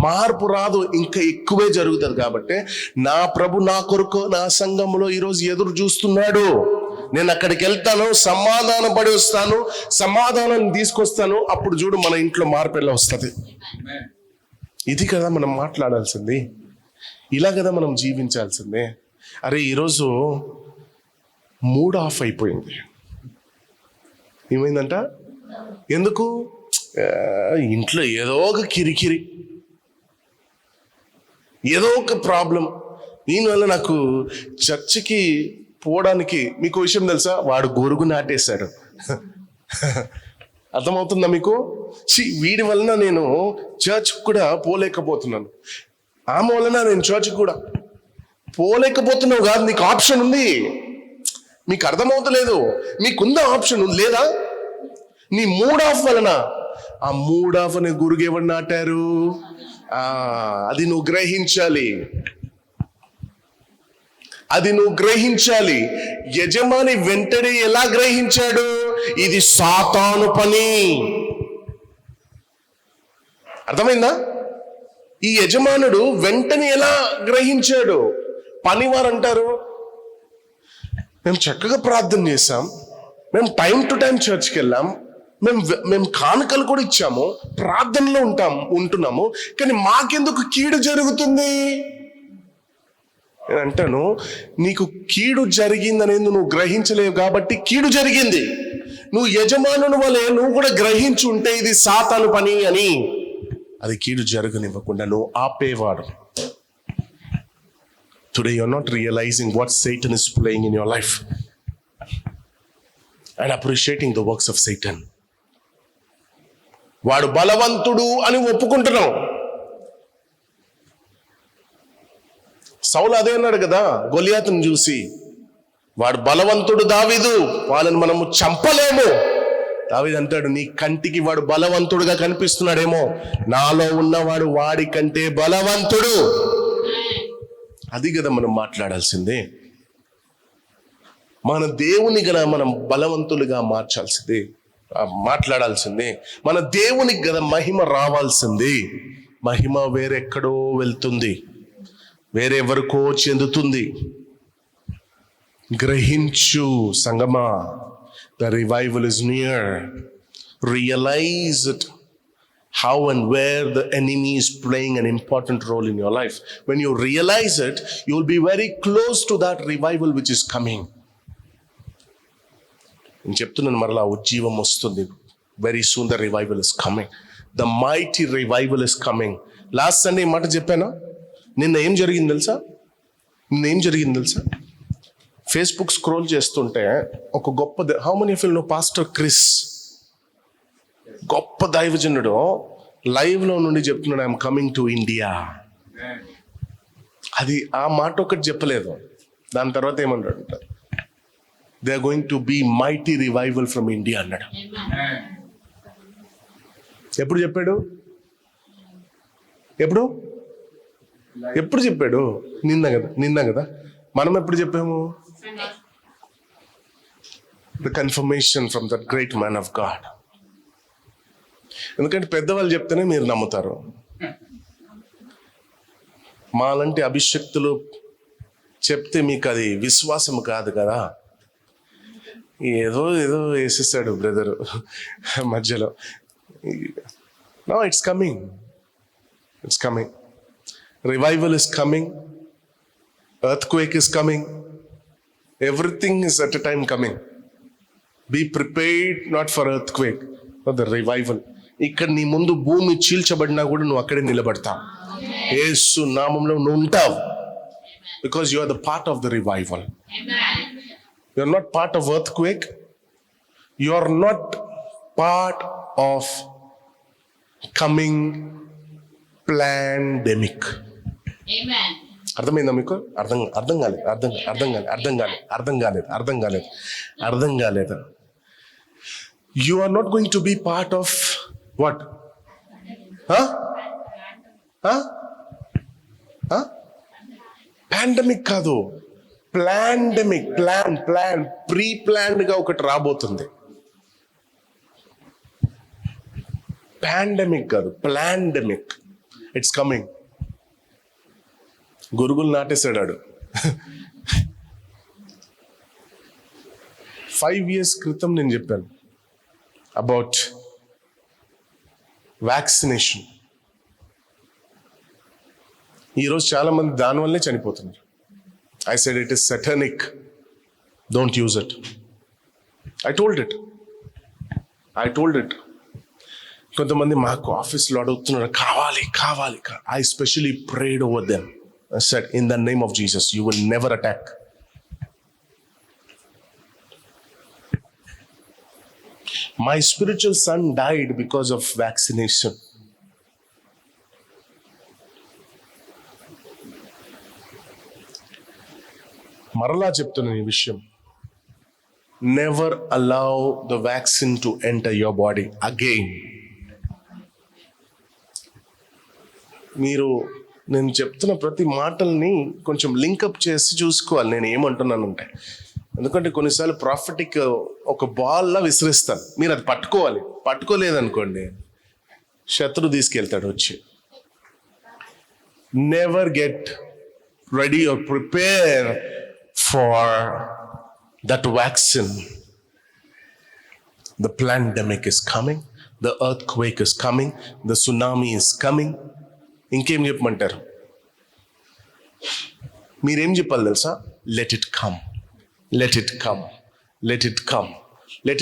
మార్పు రాదు, ఇంకా ఎక్కువే జరుగుతుంది. కాబట్టి నా ప్రభు నా కొరకు నా సంఘంలో ఈరోజు ఎదురు చూస్తున్నాడు. నేను అక్కడికి వెళ్తాను, సమాధానం పడి వస్తాను, సమాధానం తీసుకొస్తాను. అప్పుడు చూడు మన ఇంట్లో మార్పు ఎలా వస్తుంది. ఇది కదా మనం మాట్లాడాల్సింది, ఇలా కదా మనం జీవించాల్సిందే. అరే ఈరోజు మూడ్ ఆఫ్ అయిపోయింది. ఏమైందంట? ఎందుకు? ఇంట్లో ఏదో ఒక కిరికిరి, ఏదో ఒక ప్రాబ్లం. దీనివల్ల నాకు చర్చికి పోవడానికి, మీకు విషయం తెలుసా, వాడు గొరుగు నాటేశాడు. అర్థమవుతుందా మీకు? వీడి వలన నేను చర్చ్ కూడా పోలేకపోతున్నాను, ఆమె వలన నేను చర్చ్ కూడా పోలేకపోతున్నావు. కాదు, నీకు ఆప్షన్ ఉంది. మీకు అర్థమవుతలేదు. మీకుందా ఆప్షన్ లేదా? నీ మూడ్ ఆఫ్ వలన, ఆ మూడ్ ఆఫ్ అనే గురుగు ఎవరు నాటారు? అది నువ్వు గ్రహించాలి, అది నువ్వు గ్రహించాలి. యజమాని వెంటనే ఎలా గ్రహించాడు? ఇది సాతాను పని. అర్థమైందా? ఈ యజమానుడు వెంటనే ఎలా గ్రహించాడు? పనివారు అంటారు, మేము చక్కగా ప్రార్థన చేశాం, మేము టైం టు టైం చర్చ్కి వెళ్ళాం, మేము కానుకలు కూడా ఇచ్చాము, ప్రార్థనలో ఉంటున్నాము, కానీ మాకెందుకు కీడు జరుగుతుంది? నేను అంటాను, నీకు కీడు జరిగిందనేది నువ్వు గ్రహించలేవు కాబట్టి కీడు జరిగింది. నువ్వు యజమానుని వలె నువ్వు కూడా గ్రహించి ఉంటే ఇది సాతాను పని అని, అది కీడు జరగనివ్వకుండా నువ్వు ఆపేవాడు. Today you're not realizing what Satan is playing in your life and appreciating the works of Satan. వాడు బలవంతుడు అని ఒప్పుకుంటున్నావు. సౌలు అదే అన్నాడు కదా గొలియాతును చూసి, వాడు బలవంతుడు దావీదు, వాళ్ళని మనము చంపలేము, దావీదు అంటాడు, నీ కంటికి వాడు బలవంతుడుగా కనిపిస్తున్నాడేమో, నాలో ఉన్నవాడు వాడి కంటే బలవంతుడు. అది కదా మనం మాట్లాడాల్సిందే. మన దేవుని గల మనం బలవంతులుగా మాట్లాడాల్సిందే. మన దేవునికి గల మహిమ రావాల్సింది. మహిమ వేరెక్కడో వెళ్తుంది, వేరెవరికో చెందుతుంది. గ్రహించు సంగమా, the revival is near. Realize it, how and where the enemy is playing an important role in your life. When you realize it, you will be very close to that revival which is coming. నేను చెప్తున్నాను మరలా, ఉజ్జీవం వస్తుంది. Very soon the revival is coming. The mighty revival is coming. Last Sunday మాట చెప్పానా? నిన్న ఏం జరిగింది తెలుసా? ఫేస్బుక్ స్క్రోల్ చేస్తుంటే ఒక గొప్ప, how many of you know pastor Chris? గొప్ప దైవజనుడు లైవ్ లో నుండి చెప్తున్నాడు, ఐఎమ్ కమింగ్ టు ఇండియా. అది ఆ మాట ఒకటి చెప్పలేదు. దాని తర్వాత ఏమన్నాడు? They are going to be mighty revival from India అన్నాడు. ఎప్పుడు చెప్పాడు? ఎప్పుడు చెప్పాడు? నిన్న కదా. మనం ఎప్పుడు చెప్పాము? The confirmation from that great man of God. ఎందుకంటే పెద్దవాళ్ళు చెప్తేనే మీరు నమ్ముతారు. మాలాంటి అభిషక్తులు చెప్తే మీకు అది విశ్వాసం కాదు కదా. ఏదో వేసేస్తాడు బ్రదరు మధ్యలో. No, it's coming. Revival is coming. Earthquake is coming. Everything is at a time coming. Be prepared not for earthquake, for the revival. ఇక్కడ నీ ముందు భూమి చీల్చబడినా కూడా నువ్వు అక్కడే నిలబడతావు. యేసు నామంలో నువ్వు ఉంటావు. Because you are the part of the revival. You are not part of earthquake. You are not part of coming plandemic. అర్థమైందా మీకు? అర్థం కాలేదు. You are not going to be part of what? Pandemic కాదు, ప్లాండెమిక్. Plan pre planned గా ఒకటి రాబోతుంది. Pandemic కాదు, plandemic. It's coming. గురుగులు నాటేశాడు. 5 years క్రితం నేను చెప్పాను అబౌట్ వ్యాక్సినేషన్. ఈరోజు చాలా మంది దానివల్లే చనిపోతున్నారు. I said it is satanic, don't use it. I told it. కొంతమంది మాకు ఆఫీస్లో అడుగుతున్నారు, కావాలి. I specially prayed over them. I said, in the name of Jesus, you will never attack. My spiritual son died because of vaccination. మరలా చెప్తున్నా ఈ విషయం. Never allow the vaccine to enter your body again. మీరు నేను చెప్తున్న ప్రతి మాటల్ని కొంచెం లింకప్ చేసి చూసుకోవాలి నేను ఏమంటున్నానంటే. ఎందుకంటే కొన్నిసార్లు ప్రాఫిటిక్ ఒక బాల్లా విసిరిస్తాను, మీరు అది పట్టుకోవాలి. పట్టుకోలేదనుకోండి శత్రు తీసుకెళ్తాడు వచ్చి. Never get ready or prepare for that vaccine. The plandemic is coming, the earthquake is coming, the tsunami is coming. ఇంకేం చెప్పమంటారు? మీరేం చెప్పాలి తెలుసా? Let it come. Let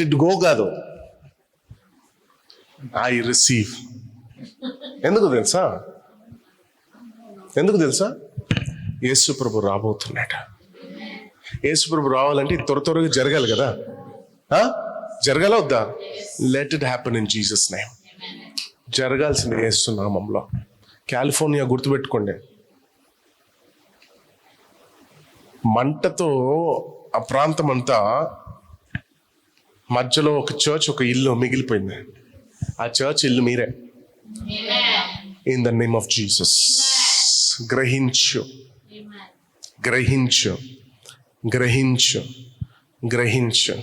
it go కాదు, ఐ రిసీవ్. ఎందుకు తెలుసా? యేసు ప్రభు రాబోతున్నాడు. యేసు ప్రభు రావాలంటే త్వరగా జరగాలి కదా. జరగాల వద్దా? Let it happen in Jesus name. జరగాల్సింది యేసు నామంలో. కాలిఫోర్నియా గుర్తుపెట్టుకోండి, మంటతో ఆ ప్రాంతం అంతా మధ్యలో ఒక చర్చ్, ఒక ఇల్లు మిగిలిపోయింది. ఆ చర్చ్ ఇల్లు మీరే. In the name of Jesus. గ్రహించు, గ్రహించు, గ్రహించు, గ్రహించు.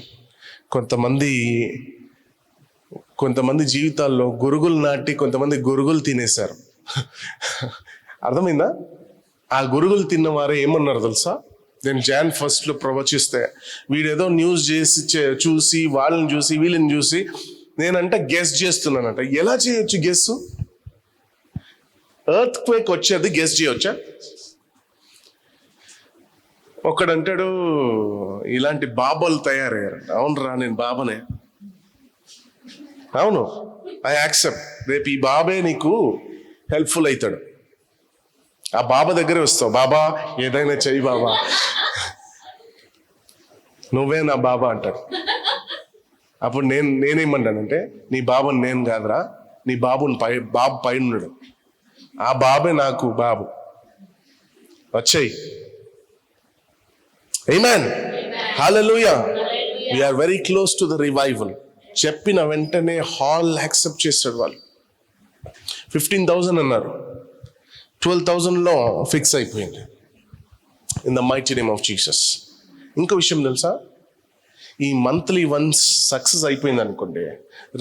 కొంతమంది జీవితాల్లో గురుగులు నాటి కొంతమంది గురుగులు తినేశారు. అర్థమైందా? ఆ గురుగులు తిన్న వారే ఏమన్నారు తెలుసా? నేను Jan 1 ప్రవచిస్తే వీడేదో న్యూస్ చేసి చూసి వాళ్ళని చూసి వీళ్ళని చూసి నేనంట గెస్ చేస్తున్నానంట. ఎలా చేయొచ్చు గెస్? ఎర్త్ క్వేక్ వచ్చేది గెస్ చేయొచ్చా? ఒకడంటాడు ఇలాంటి బాబాలు తయారయ్యారంట. అవునరా, నేను బాబానే. అవును, ఐ యాక్సెప్ట్. రేపు ఈ బాబే నీకు హెల్ప్ఫుల్ అవుతాడు. ఆ బాబా దగ్గరే వస్తావు. బాబా ఏదైనా చెయ్యి బాబా, నువ్వే నా బాబా అంటాడు. అప్పుడు నేనేమంటానంటే, నీ బాబుని నేను కాదురా, నీ బాబు పైన ఉన్నాడు. ఆ బాబే నాకు బాబు. వచ్చేయి. Amen. Hallelujah. We are very close to the revival. చెప్పిన వెంటనే హాల్ యాక్సెప్ట్ చేస్తాడు. వాళ్ళు 15,000 అన్నారు, 12,000లో ఫిక్స్ అయిపోయింది. In the mighty name of Jesus. ఇంకో విషయం తెలుసా? ఈ మంత్లీ వన్స్ సక్సెస్ అయిపోయింది అనుకోండి,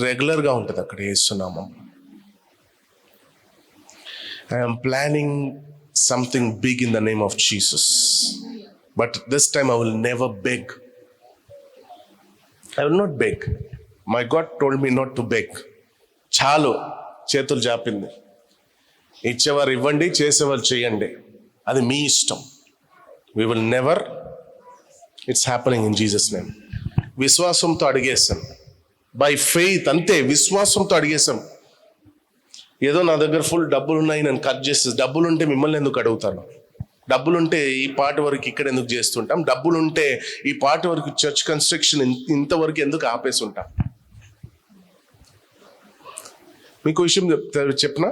రెగ్యులర్గా ఉంటుంది అక్కడ యేసునామం. I'm planning something big in the name of Jesus, but this time I will never beg. I will not beg. My God told me not to beg. చాలు, చేతులు జాపింది. ఇచ్చేవారు ఇవ్వండి, చేసేవారు చేయండి, అది మీ ఇష్టం. We will never. It's happening in Jesus name. విశ్వాసంతో అడిగేసాం, బై ఫెయిత్. అంతే, విశ్వాసంతో అడిగేసాం. ఏదో నా దగ్గర ఫుల్ డబ్బులు ఉన్నాయి, నేను ఖర్చు చేస్తే. డబ్బులుంటే మిమ్మల్ని ఎందుకు అడుగుతాను? డబ్బులుంటే ఈ పాట వరకు ఇక్కడ ఎందుకు చేస్తుంటాం? డబ్బులుంటే ఈ పాట వరకు చర్చ్ కన్స్ట్రక్షన్ ఇంతవరకు ఎందుకు ఆపేసి ఉంటాం? మీకు విషయం చెప్పనా?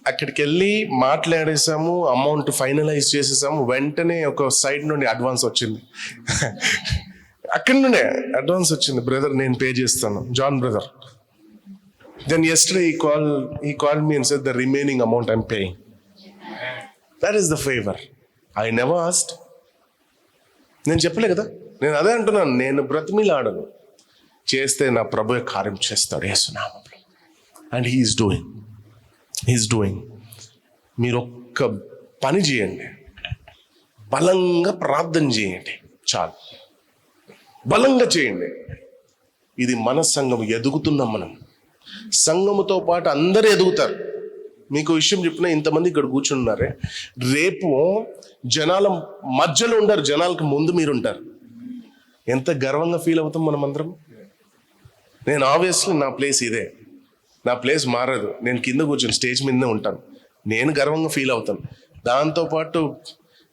అక్కడికి వెళ్ళి మాట్లాడేసాము, అమౌంట్ ఫైనలైజ్ చేసేసాము. వెంటనే ఒక సైడ్ నుండి అడ్వాన్స్ వచ్చింది. అక్కడి నుండే అడ్వాన్స్ వచ్చింది. బ్రదర్ నేను పే చేస్తాను, John brother. Then yesterday he called me and said the remaining amount I'm paying. That is the favor. I never asked. నేను చెప్పలే కదా. నేను అదే అంటున్నాను, నేను బ్రతిమిలాడను. చేస్తే నా ప్రభువే కార్యం చేస్తాడు యేసునామములో. And he's doing. మీరు ఒక్క పని చేయండి, బలంగా ప్రార్థన చేయండి, చాలు. బలంగా చేయండి. ఇది మన సంఘం, ఎదుగుతున్నాం మనం. సంఘముతో పాటు అందరూ ఎదుగుతారు. మీకు విషయం చెప్పిన, ఇంతమంది ఇక్కడ కూర్చున్నారే, రేపు జనాల మధ్యలో ఉంటారు, జనాలకు ముందు మీరు ఉంటారు. ఎంత గర్వంగా ఫీల్ అవుతాం మనం అందరం. నేను ఆబ్వియస్లీ నా ప్లేస్ ఇదే, నా ప్లేస్ మారదు. నేను కింద కూర్చొని స్టేజ్ మీదనే ఉంటాను. నేను గర్వంగా ఫీల్ అవుతాను. దాంతోపాటు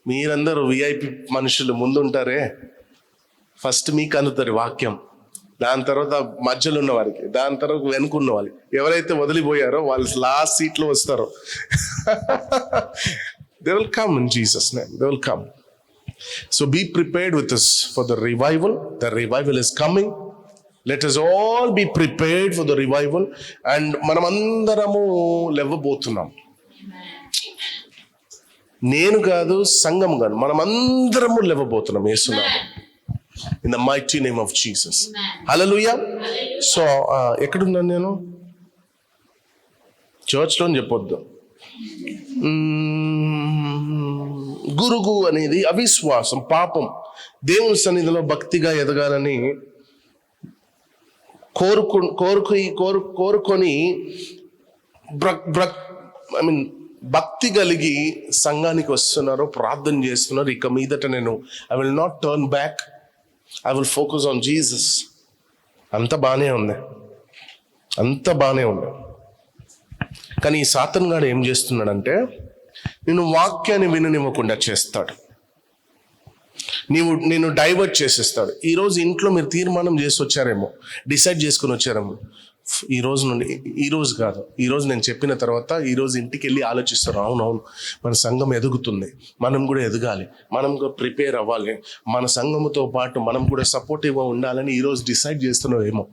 మీరందరూ విఐపి మనుషులు ముందు ఉంటారే, ఫస్ట్ మీకు అందుతారు వాక్యం, దాని తర్వాత మధ్యలో ఉన్న వారికి, దాని తర్వాత వెనుకున్న వాళ్ళు. ఎవరైతే వదిలిపోయారో వాళ్ళు లాస్ట్ సీట్లో వస్తారు. They will come in Jesus' name. They will come. So be prepared with us for the revival. The revival is coming. Let us all be prepared for the revival. And మనమందరము లేవబోతున్నాం. నేను కాదు, సంఘం కాదు, మనమందరము లేవబోతున్నాం యేసునామములో. In the mighty name of Jesus. Hallelujah. So ఎక్కడున్నాను నేను? చర్చ్లో చెప్పొద్దు. గురుగు అనేది అవిశ్వాసం, పాపం. దేవుని సన్నిధిలో భక్తిగా ఎదగాలని కోరుకొని భక్తి కలిగి సంఘానికి వస్తున్నారు, ప్రార్థన చేస్తున్నారు. ఇక మీదట నేను I will not turn back, I will focus on Jesus. అంత బాగానే ఉంది, అంత బాగానే ఉంది. కానీ ఈ సాతాను గాడు ఏం చేస్తున్నాడంటే, నేను వాక్యాన్ని విననివ్వకుండా చేస్తాడు. నేను డైవర్ట్ చేసేస్తాడు. ఈరోజు ఇంట్లో మీరు తీర్మానం చేసి వచ్చారేమో, డిసైడ్ చేసుకుని వచ్చారేమో, ఈ రోజు నుండి, ఈ రోజు కాదు, ఈ రోజు నేను చెప్పిన తర్వాత ఈ రోజు ఇంటికి వెళ్ళి ఆలోచిస్తారు, అవునవును మన సంఘం ఎదుగుతుంది, మనం కూడా ఎదగాలి, మనం కూడా ప్రిపేర్ అవ్వాలి, మన సంఘముతో పాటు మనం కూడా సపోర్టివ్గా ఉండాలని ఈరోజు డిసైడ్ చేస్తున్నావేమో.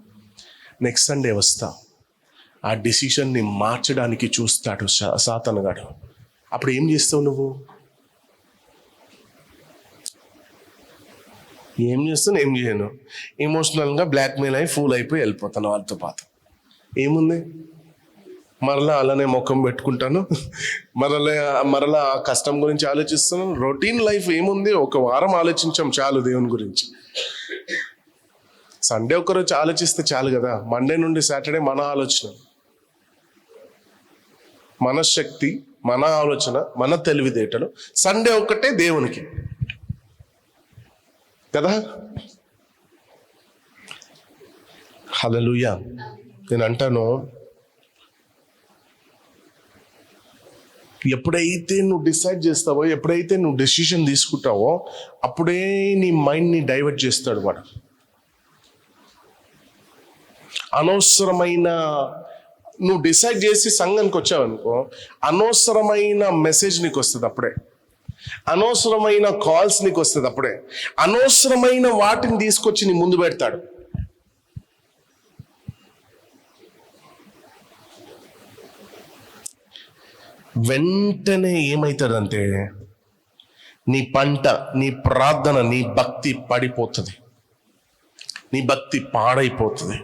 నెక్స్ట్ సండే వస్తా, ఆ డిసిషన్ని మార్చడానికి చూస్తాడు సాతానుగాడు. అప్పుడు ఏం చేస్తావు నువ్వు? ఏం చేస్తాను, ఏం చేయను, ఎమోషనల్గా బ్లాక్మెయిల్ అయి ఫూల్ అయిపోయి వెళ్ళిపోతాను వాళ్ళతో పాటు. ఏముంది, మరలా అలానే ముఖం పెట్టుకుంటాను, మరలా ఆ కష్టం గురించి ఆలోచిస్తాను. రొటీన్ లైఫ్ ఏముంది, ఒక వారం ఆలోచించాం చాలు దేవుని గురించి. సండే ఒకరోజు ఆలోచిస్తే చాలు కదా. మండే నుండి సాటర్డే మన ఆలోచన, మన శక్తి, మన ఆలోచన, మన తెలివితేటలు. సండే ఒక్కటే దేవునికి కదా. హల్లెలూయా. నేను అంటాను, ఎప్పుడైతే నువ్వు డిసైడ్ చేస్తావో, ఎప్పుడైతే నువ్వు డెసిషన్ తీసుకుంటావో, అప్పుడే నీ మైండ్ని డైవర్ట్ చేస్తాడు వాడు. అనవసరమైన, నువ్వు డిసైడ్ చేసి సంఘానికి వచ్చావనుకో, అనవసరమైన మెసేజ్ నీకు వస్తుంది అప్పుడే, అనవసరమైన కాల్స్ నీకు వస్తుంది అప్పుడే, అనవసరమైన వాటిని తీసుకొచ్చి నీ ముందు పెడతాడు. వెంటనే ఏమవుతుందంటే నీ పంట, నీ ప్రార్థన, నీ భక్తి పడిపోతుంది, నీ భక్తి పాడైపోతుంది.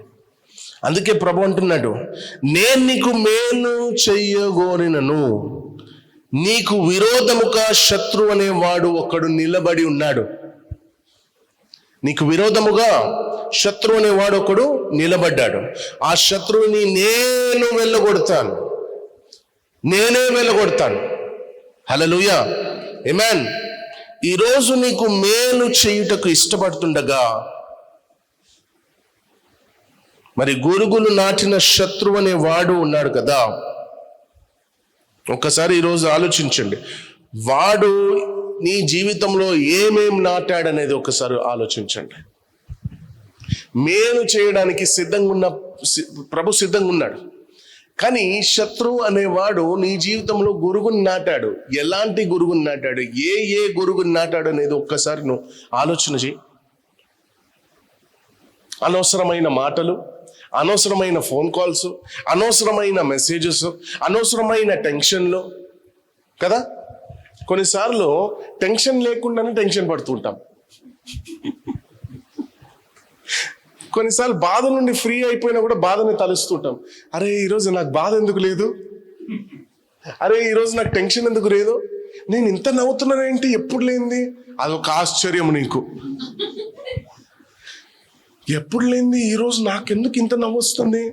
అందుకే ప్రభు అంటున్నాడు, నేను నీకు మేలు చెయ్యగోరినను నీకు విరోధముగా శత్రువు అనేవాడు ఒకడు నిలబడి ఉన్నాడు. నీకు విరోధముగా శత్రువు అనేవాడు ఒకడు నిలబడ్డాడు. ఆ శత్రువుని నేను వెళ్ళగొడతాను, నేనే వెళ్ళగొడతాను. హల్లెలూయా, ఆమేన్. ఈరోజు నీకు మేలు చేయుటకు ఇష్టపడుతుండగా మరి గురుగులు నాటిన శత్రువు అనే వాడు ఉన్నాడు కదా. ఒక్కసారి ఈరోజు ఆలోచించండి, వాడు నీ జీవితంలో ఏమేం నాటాడనేది ఒకసారి ఆలోచించండి. మేలు చేయడానికి ప్రభు సిద్ధంగా ఉన్నాడు, కానీ శత్రువు అనేవాడు నీ జీవితంలో గురుగుని నాటాడు. ఎలాంటి గురుగుని నాటాడు, ఏ గురుగుని నాటాడు అనేది ఒక్కసారి నువ్వు ఆలోచన చేయి. అనవసరమైన మాటలు, అనవసరమైన ఫోన్ కాల్స్, అనవసరమైన మెసేజెస్, అనవసరమైన టెన్షన్లు కదా. కొన్నిసార్లు టెన్షన్ లేకుండానే టెన్షన్ పడుతుంటాం. కొన్నిసార్లు బాధ నుండి ఫ్రీ అయిపోయినా కూడా బాధని తలుస్తుంటాం. అరే ఈరోజు నాకు బాధ ఎందుకు లేదు, అరే ఈరోజు నాకు టెన్షన్ ఎందుకు లేదు, నేను ఇంత నవ్వుతున్నాను ఏంటి, ఎప్పుడు లేనిది. అదొక ఆశ్చర్యం నీకు. ఎప్పుడు లేనిది ఈరోజు నాకెందుకు ఇంత నవ్వు వస్తుంది.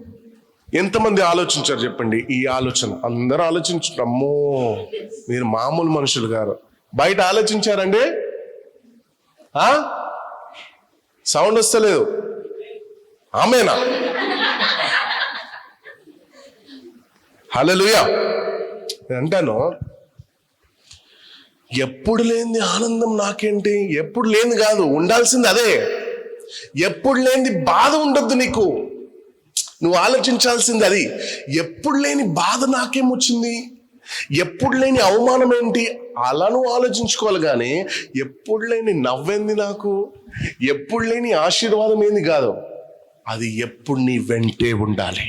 ఎంతమంది ఆలోచించారు చెప్పండి ఈ ఆలోచన? అందరూ ఆలోచించారు. అమ్మో, మీరు మామూలు మనుషులు గారు. బయట ఆలోచించారండి? సౌండ్ వస్తలేదు. ఆమేనా? హల్లెలూయా. నేను అంటాను, ఎప్పుడు లేనిది ఆనందం నాకేంటి? ఎప్పుడు లేనిది కాదు, ఉండాల్సింది అదే. ఎప్పుడు లేనిది బాధ ఉండొద్దు నీకు, నువ్వు ఆలోచించాల్సింది అది. ఎప్పుడు లేని బాధ నాకేమొచ్చింది, ఎప్పుడు లేని అవమానం ఏంటి, అలా నువ్వు ఆలోచించుకోవాలి. కానీ ఎప్పుడు లేని నవ్వేంది నాకు, ఎప్పుడు లేని ఆశీర్వాదం ఏంది కాదు, అది ఎప్పుడు నీ వెంటే ఉండాలి.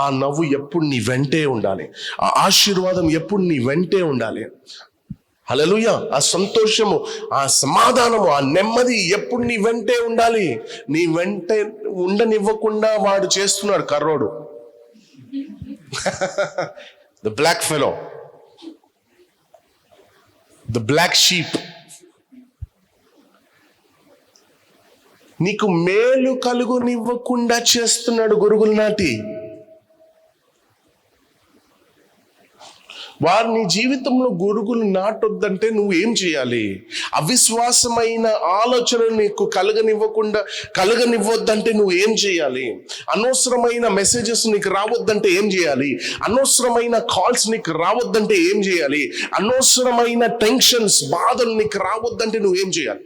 ఆ నవ్వు ఎప్పుడు నీ వెంటే ఉండాలి, ఆ ఆశీర్వాదం ఎప్పుడు నీ వెంటే ఉండాలి. హల్లెలూయా. ఆ సంతోషము, ఆ సమాధానము, ఆ నెమ్మది ఎప్పుడు నీ వెంటే ఉండాలి. నీ వెంటే ఉండనివ్వకుండా వాడు చేస్తున్నాడు కర్రోడు. The black fellow, the black sheep. నీకు మేలు కలుగునివ్వకుండా చేస్తున్నాడు గురుగులు నాటి. వారు నీ జీవితంలో గురుగులు నాటొద్దంటే నువ్వు ఏం చేయాలి? అవిశ్వాసమైన ఆలోచన నీకు కలగనివ్వద్దంటే నువ్వు ఏం చేయాలి? అనవసరమైన మెసేజెస్ నీకు రావద్దంటే ఏం చేయాలి? అనవసరమైన కాల్స్ నీకు రావద్దంటే ఏం చేయాలి? అనవసరమైన టెన్షన్స్, బాధలు నీకు రావద్దంటే నువ్వు ఏం చేయాలి?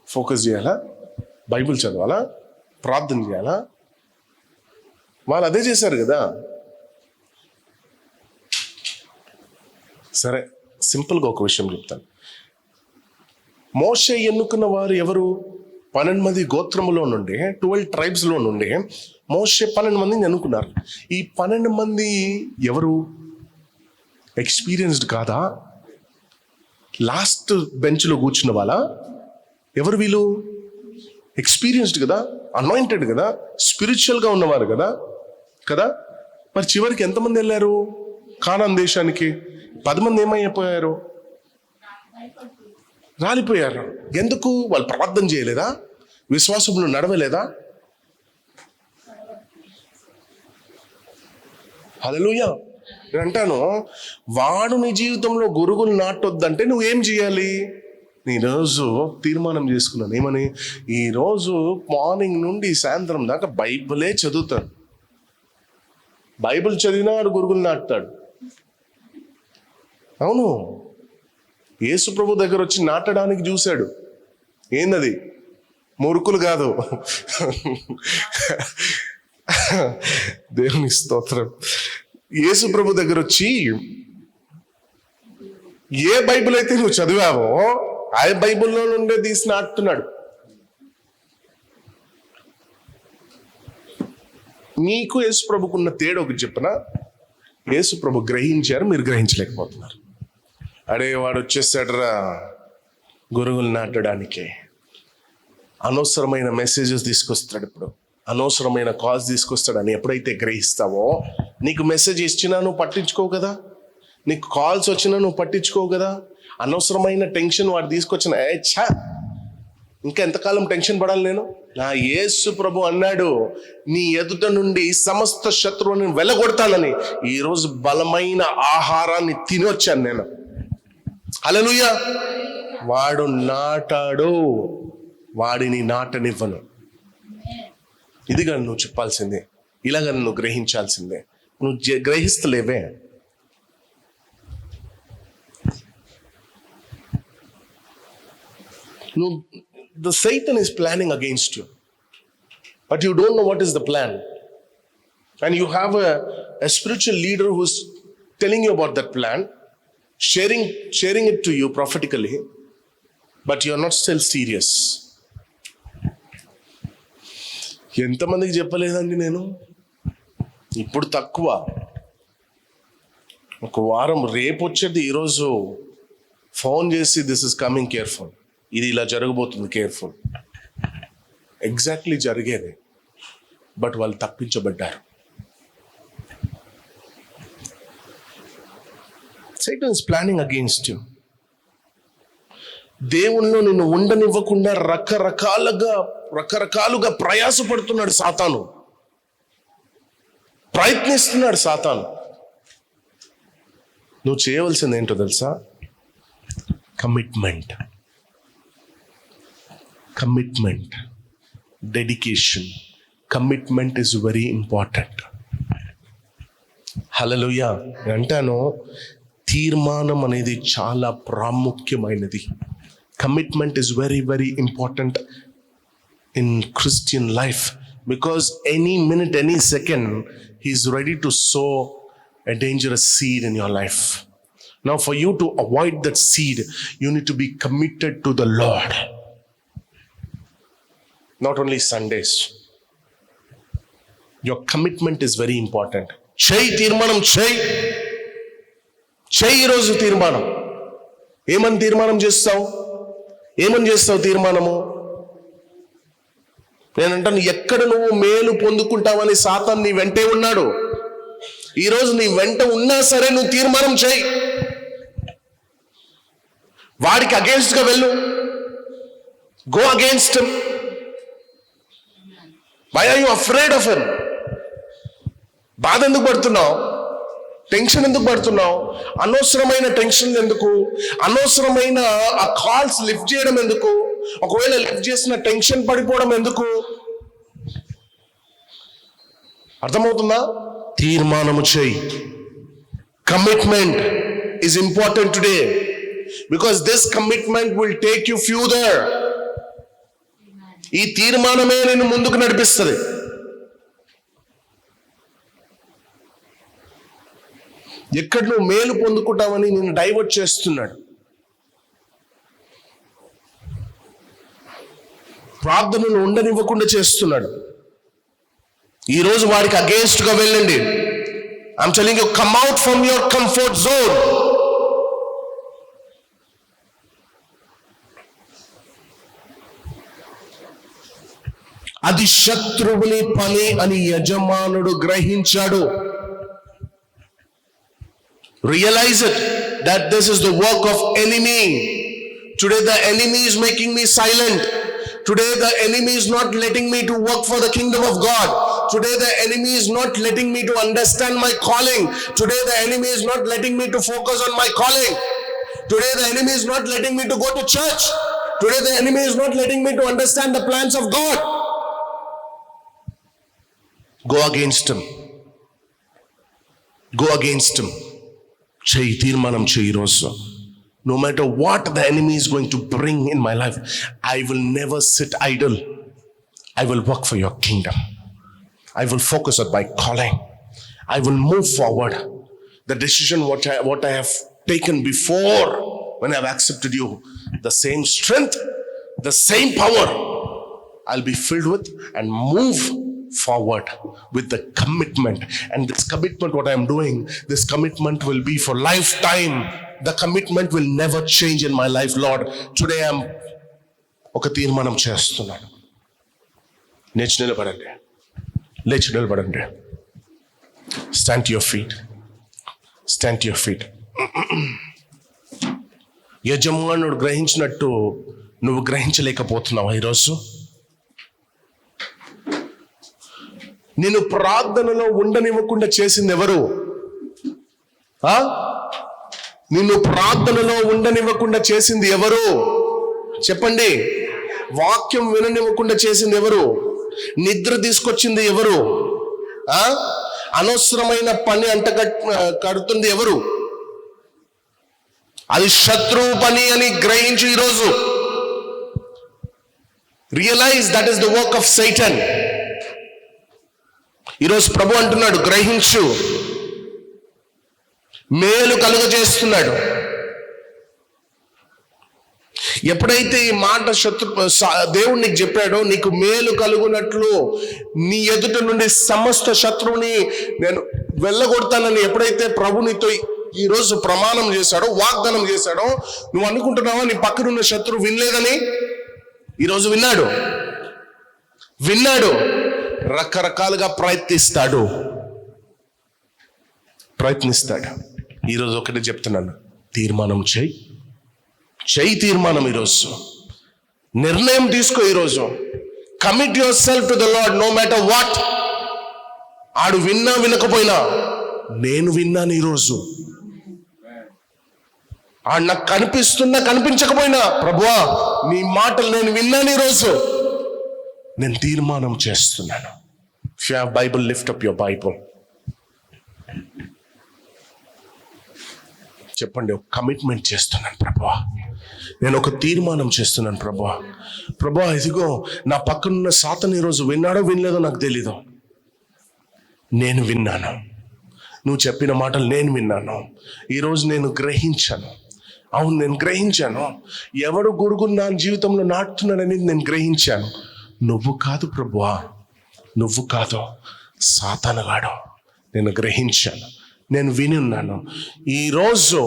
ఫోకస్ చేయాలా? బైబిల్ చదవాలా? ప్రార్థన చేయాలా? వాళ్ళు అదే చేశారు కదా. సరే, సింపుల్గా ఒక విషయం చెప్తాను. మోషే ఎన్నుకున్న వారు ఎవరు? 12 మంది గోత్రములో నుండి, 12 ట్రైబ్స్లో నుండి మోషే 12 మందిని ఎన్నుకున్నారు. ఈ 12 మంది ఎవరు? ఎక్స్పీరియన్స్డ్ కాదా? లాస్ట్ బెంచ్లో కూర్చున్న వాళ్ళ? ఎవరు వీళ్ళు? ఎక్స్పీరియన్స్డ్ కదా, అనాయింటెడ్ కదా, స్పిరిచువల్గా ఉన్నవారు కదా కదా. మరి చివరికి ఎంతమంది వెళ్ళారు కానాన్ దేశానికి? 10 మంది ఏమైపోయారు? రాలిపోయారు. ఎందుకు? వాళ్ళు ప్రార్థన చేయలేదా? విశ్వాసంలో నడవలేదా? హల్లెలూయా. నేను అంటాను, వాడు నీ జీవితంలో గురుగులు నాటొద్దంటే నువ్వేం చేయాలి? ఈరోజు తీర్మానం చేసుకున్నాను. ఏమని? ఈరోజు మార్నింగ్ నుండి సాయంత్రం దాకా బైబిలే చదువుతాడు. బైబిల్ చదివినా వాడు గురుగులు నాటుతాడు. అవును, యేసు ప్రభు దగ్గర వచ్చి నాటడానికి చూశాడు. ఏందది? మురుకులు కాదు. దేవుని స్తోత్రం. యేసు ప్రభు దగ్గర వచ్చి ఏ బైబిల్ అయితే నువ్వు చదివావో ఆ బైబిల్లో నుండే తీసి నాటుతున్నాడు. మీకు యేసు ప్రభుకున్న తేడా ఒకటి చెప్పనా? యేసు ప్రభు గ్రహించారు, మీరు గ్రహించలేకపోతున్నారు. అడే వాడు వచ్చేసాడరా గురుగులు నాటడానికి. అనవసరమైన మెసేజెస్ తీసుకొస్తాడు, ఇప్పుడు అనవసరమైన కాల్స్ తీసుకొస్తాడని ఎప్పుడైతే గ్రహిస్తావో, నీకు మెసేజ్ ఇచ్చినా నువ్వు పట్టించుకోవు కదా, నీకు కాల్స్ వచ్చినా నువ్వు పట్టించుకోవు కదా. అనవసరమైన టెన్షన్ వాడు తీసుకొచ్చిన, ఛా ఇంకా ఎంతకాలం టెన్షన్ పడాలి నేను? నా యేసు ప్రభు అన్నాడు, నీ ఎదుట నుండి సమస్త శత్రువుని వెళ్ళగొడతానని. ఈరోజు బలమైన ఆహారాన్ని తినొచ్చాను నేను. హల్లెలూయా. వాడు నాటాడు, వాడిని నాటనివ్వను. ఇదిగా నువ్వు చెప్పాల్సిందే, ఇలాగా నువ్వు గ్రహించాల్సిందే. నువ్వు గ్రహిస్తలేవే. నువ్వు the Satan is planning against you, but you don't know what is the plan, and you have a spiritual leader who's telling you about that plan, sharing it to you prophetically, but you are not still serious. ఎంతమందికి చెప్పలేదండి నేను? ఇప్పుడు తక్కువ, ఒక వారం రేపు వచ్చేది ఈరోజు ఫోన్ చేసి దిస్ ఇస్ కమింగ్, కేర్ఫుల్, ఇది ఇలా జరగబోతుంది, కేర్ఫుల్. ఎగ్జాక్ట్లీ జరిగేది, బట్ వాళ్ళు తప్పించబడ్డారు. Satan is planning against you. దేవుణ్ణి నిన్ను ఉండనివ్వకుండా రకరకాలుగా ప్రయాసపడుతున్నాడు సాతాను, ప్రయత్నిస్తున్నాడు సాతాను. నువ్వు చేయవలసింది ఏంటో తెలుసా? Commitment, dedication. Commitment is very important. Hallelujah. అంటాను, తీర్మానం అనేది చాలా ప్రాముఖ్యమైనది. Commitment is very very important in Christian life, because any minute, any second he is ready to sow a dangerous seed in your life. Now for you to avoid that seed, you need to be committed to the Lord. Not only Sundays. Your commitment is very important. తీర్మానం చేయి ఈరోజు తీర్మానం. ఏమని తీర్మానం చేస్తావు? తీర్మానము? నేనంటాను, ఎక్కడ నువ్వు మేలు పొందుకుంటావని సాతాను నీ వెంటే ఉన్నాడు. ఈరోజు నీ వెంట ఉన్నా సరే నువ్వు తీర్మానం చేయి. వాడికి అగేన్స్ట్ గా వెళ్ళు. Go against him. Why are you afraid of him? బాధ ఎందుకు పడుతున్నావు? టెన్షన్ ఎందుకు పడుతున్నావు? అనవసరమైన టెన్షన్ ఎందుకు? అనవసరమైన ఆ కాల్స్ లిఫ్ట్ చేయడం ఎందుకు? ఒకవేళ లిఫ్ట్ చేసిన టెన్షన్ పడిపోవడం ఎందుకు? అర్థమవుతుందా? తీర్మానము చేయి. Commitment is important today, because this commitment will take you further. ఈ తీర్మానమే నేను ముందుకు నడిపిస్తుంది. ఎక్కడ నువ్వు మేలు పొందుకుంటావని నేను డైవర్ట్ చేస్తున్నాడు. ప్రార్థనలు ఉండనివ్వకుండా చేస్తున్నాడు. ఈరోజు వాడికి అగేన్స్ట్ గా వెళ్ళండి. I'm telling you, come out from your comfort zone. అది శత్రువుని పని అని యజమానుడు గ్రహించాడు. Realize it, that this is the work of enemy. Today the enemy is making me silent. Today the enemy is not letting me to work for the kingdom of God. Today the enemy is not letting me to understand my calling. Today the enemy is not letting me to focus on my calling. Today the enemy is not letting me to go to church. Today the enemy is not letting me to understand the plans of God. Go against him. Go against him. చేయి, తీర్మానం చేయి ఈరోజు. No matter what the enemy is going to bring in my life, I will never sit idle. I will work for your kingdom. I will focus on my calling. I will move forward. The decision what I have taken before when I have accepted you, the same strength, the same power I'll be filled with and move forward with the commitment. And this commitment, what I am doing, this commitment will be for lifetime. The commitment will never change in my life, Lord. Today I am ఒక తీర్మానం చేస్తున్నాను. లేచి నిలబడండి. Stand to your feet. Stand to your feet. యజమానుడు గ్రహించినట్టు నువ్వు గ్రహించలేకపోతున్నావా ఈరోజు? నిన్ను ప్రార్థనలో ఉండనివ్వకుండా చేసింది ఎవరు? నిన్ను ప్రార్థనలో ఉండనివ్వకుండా చేసింది ఎవరు? చెప్పండి. వాక్యం విననివ్వకుండా చేసింది ఎవరు? నిద్ర తీసుకొచ్చింది ఎవరు? అనవసరమైన పని కడుతుంది ఎవరు? అది శత్రువు పని అని గ్రహించు ఈరోజు. Realize that is the work of Satan. ఈరోజు ప్రభు అంటున్నాడు, గ్రహించు. మేలు కలుగజేస్తున్నాడు. ఎప్పుడైతే ఈ మాట దేవుడు నీకు చెప్పాడో, నీకు మేలు కలుగునట్లు నీ ఎదుట నుండి సమస్త శత్రువుని నేను వెళ్ళగొడతానని ఎప్పుడైతే ప్రభు నీతో ఈరోజు ప్రమాణం చేశాడో, వాగ్దానం చేశాడో, నువ్వు అనుకుంటున్నావా నీ పక్కనున్న శత్రువు వినలేదని? ఈరోజు విన్నాడు. రకరకాలుగా ప్రయత్నిస్తాడు. ఈరోజు ఒకటి చెప్తున్నాను, తీర్మానం చేయి తీర్మానం. ఈరోజు నిర్ణయం తీసుకో. ఈరోజు commit yourself to the Lord. No matter what. ఆడు విన్నా వినకపోయినా నేను విన్నాను ఈరోజు. ఆడు నాకు కనిపించకపోయినా ప్రభువా నీ మాటలు నేను విన్నాను ఈరోజు. నేను తీర్మానం చేస్తున్నాను. If you have Bible, lift up your Bible. చెప్పండి, ఒక కమిట్మెంట్ చేస్తున్నాను ప్రభువా. నేను ఒక తీర్మానం చేస్తున్నాను ప్రభువా. ప్రభువా ఇదిగో నా పక్కనున్న సాతాను ఈరోజు విన్నాడో వినలేదో నాకు తెలీదు. నేను విన్నాను. నువ్వు చెప్పిన మాటలు నేను విన్నాను. ఈరోజు నేను గ్రహించాను. అవును, నేను గ్రహించాను. ఎవడు గురుగురు నా జీవితంలో నాటుతున్నాడనేది నేను గ్రహించాను. నువ్వు కాదు ప్రభువా, నువ్వు కాదు, సాతానుగాడు. నేను గ్రహించాను. నేను విని ఉన్నాను. ఈరోజు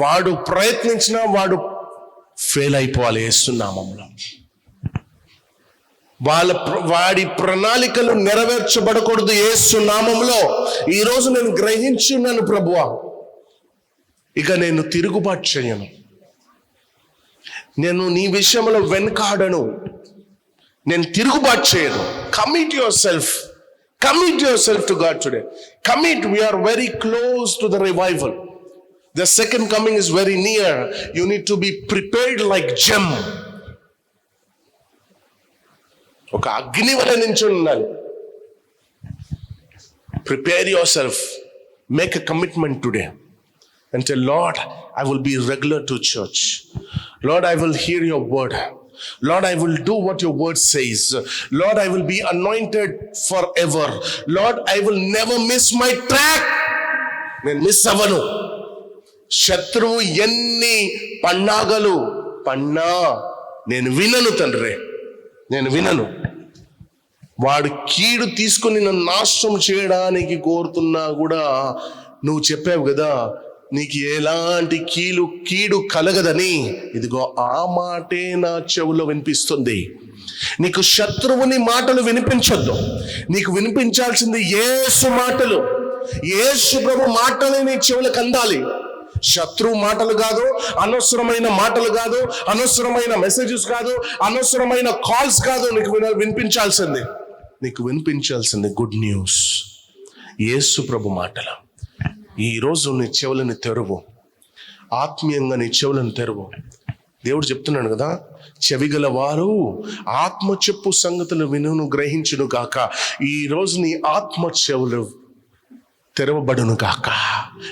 వాడు ప్రయత్నించినా వాడు ఫెయిల్ అయిపోవాలి యేసు నామములో. వాడి ప్రణాళికలు నెరవేర్చబడకూడదు యేసు నామములో. ఈరోజు నేను గ్రహించి ఉన్నాను ప్రభువా. ఇక నేను తిరుగుబాటు చేయను. నేను నీ విషయంలో వెనకాడను. నేను తిరుగుబాటు చేయను. Commit yourself to God today. Commit. We are very close to the revival. The second coming is very near. You need to be prepared like gem. ఒక అగ్ని వలె నించుని ఉండాలి. Prepare yourself. Make a commitment today and tell, Lord, I will be regular to church. Lord, I will hear your word. Lord, I will do what your word says. Lord, I will be anointed forever. Lord, I will never miss my track. నేను miss అవ్వను. శత్రువు ఎన్ని పన్నాగలు పన్నా నేను వినను తండ్రి, నేను వినను. వాడు కీడు తీసుకొని నన్ను నాశనం చేయడానికి కోరుతున్నా కూడా నువ్వు చెప్పావు కదా, నీకు ఎలాంటి కీడు కలగదని. ఇదిగో ఆ మాటే నా చెవులో వినిపిస్తుంది. నీకు శత్రువుని మాటలు వినిపించొద్దు, నీకు వినిపించాల్సింది యేసు మాటలు. యేసు ప్రభు మాటలే నీ చెవులకు అందాలి. శత్రువు మాటలు కాదు, అనవసరమైన మాటలు కాదు, అనవసరమైన మెసేజెస్ కాదు, అనవసరమైన కాల్స్ కాదు. నీకు వినిపించాల్సింది, నీకు వినిపించాల్సింది గుడ్ న్యూస్, యేసు ప్రభు మాటలు. ఈరోజు నీ చెవులని తెరువు, ఆత్మీయంగా నీ చెవులను తెరువు. దేవుడు చెప్తున్నాడు కదా, చెవిగల వారు ఆత్మ చెప్పు సంగతులు వినును గ్రహించును గాక. ఈరోజు నీ ఆత్మ చెవులు తెరవబడును గాక.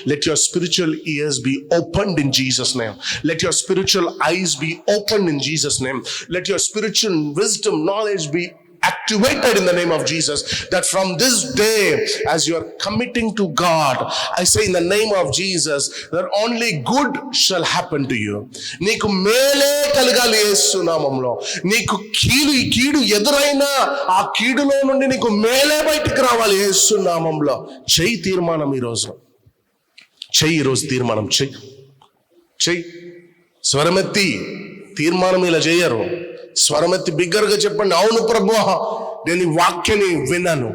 Let your spiritual ears be opened in Jesus' name. Let your spiritual eyes be opened in Jesus' name. Let your spiritual wisdom, knowledge be activated in the name of Jesus, that from this day as you are committing to God, I say in the name of Jesus, that only good shall happen to you. నీకు మేలే కలగాలి యేసు నామములో. నీకు కీడు ఎదురైనా ఆ కీడులో నుండి నీకు మేలే బయటికి రావాలి యేసు నామములో. చెయ్యి తీర్మానం ఈరోజు, చెయ్యి ఈరోజు తీర్మానం చెయ్యి. స్వరమెత్తి తీర్మానం ఇలా చేయరు. స్వరమెత్తి బిగ్గరగా చెప్పండి, అవును ప్రభువా, నేను ఈ వాక్యాన్ని విన్నాను,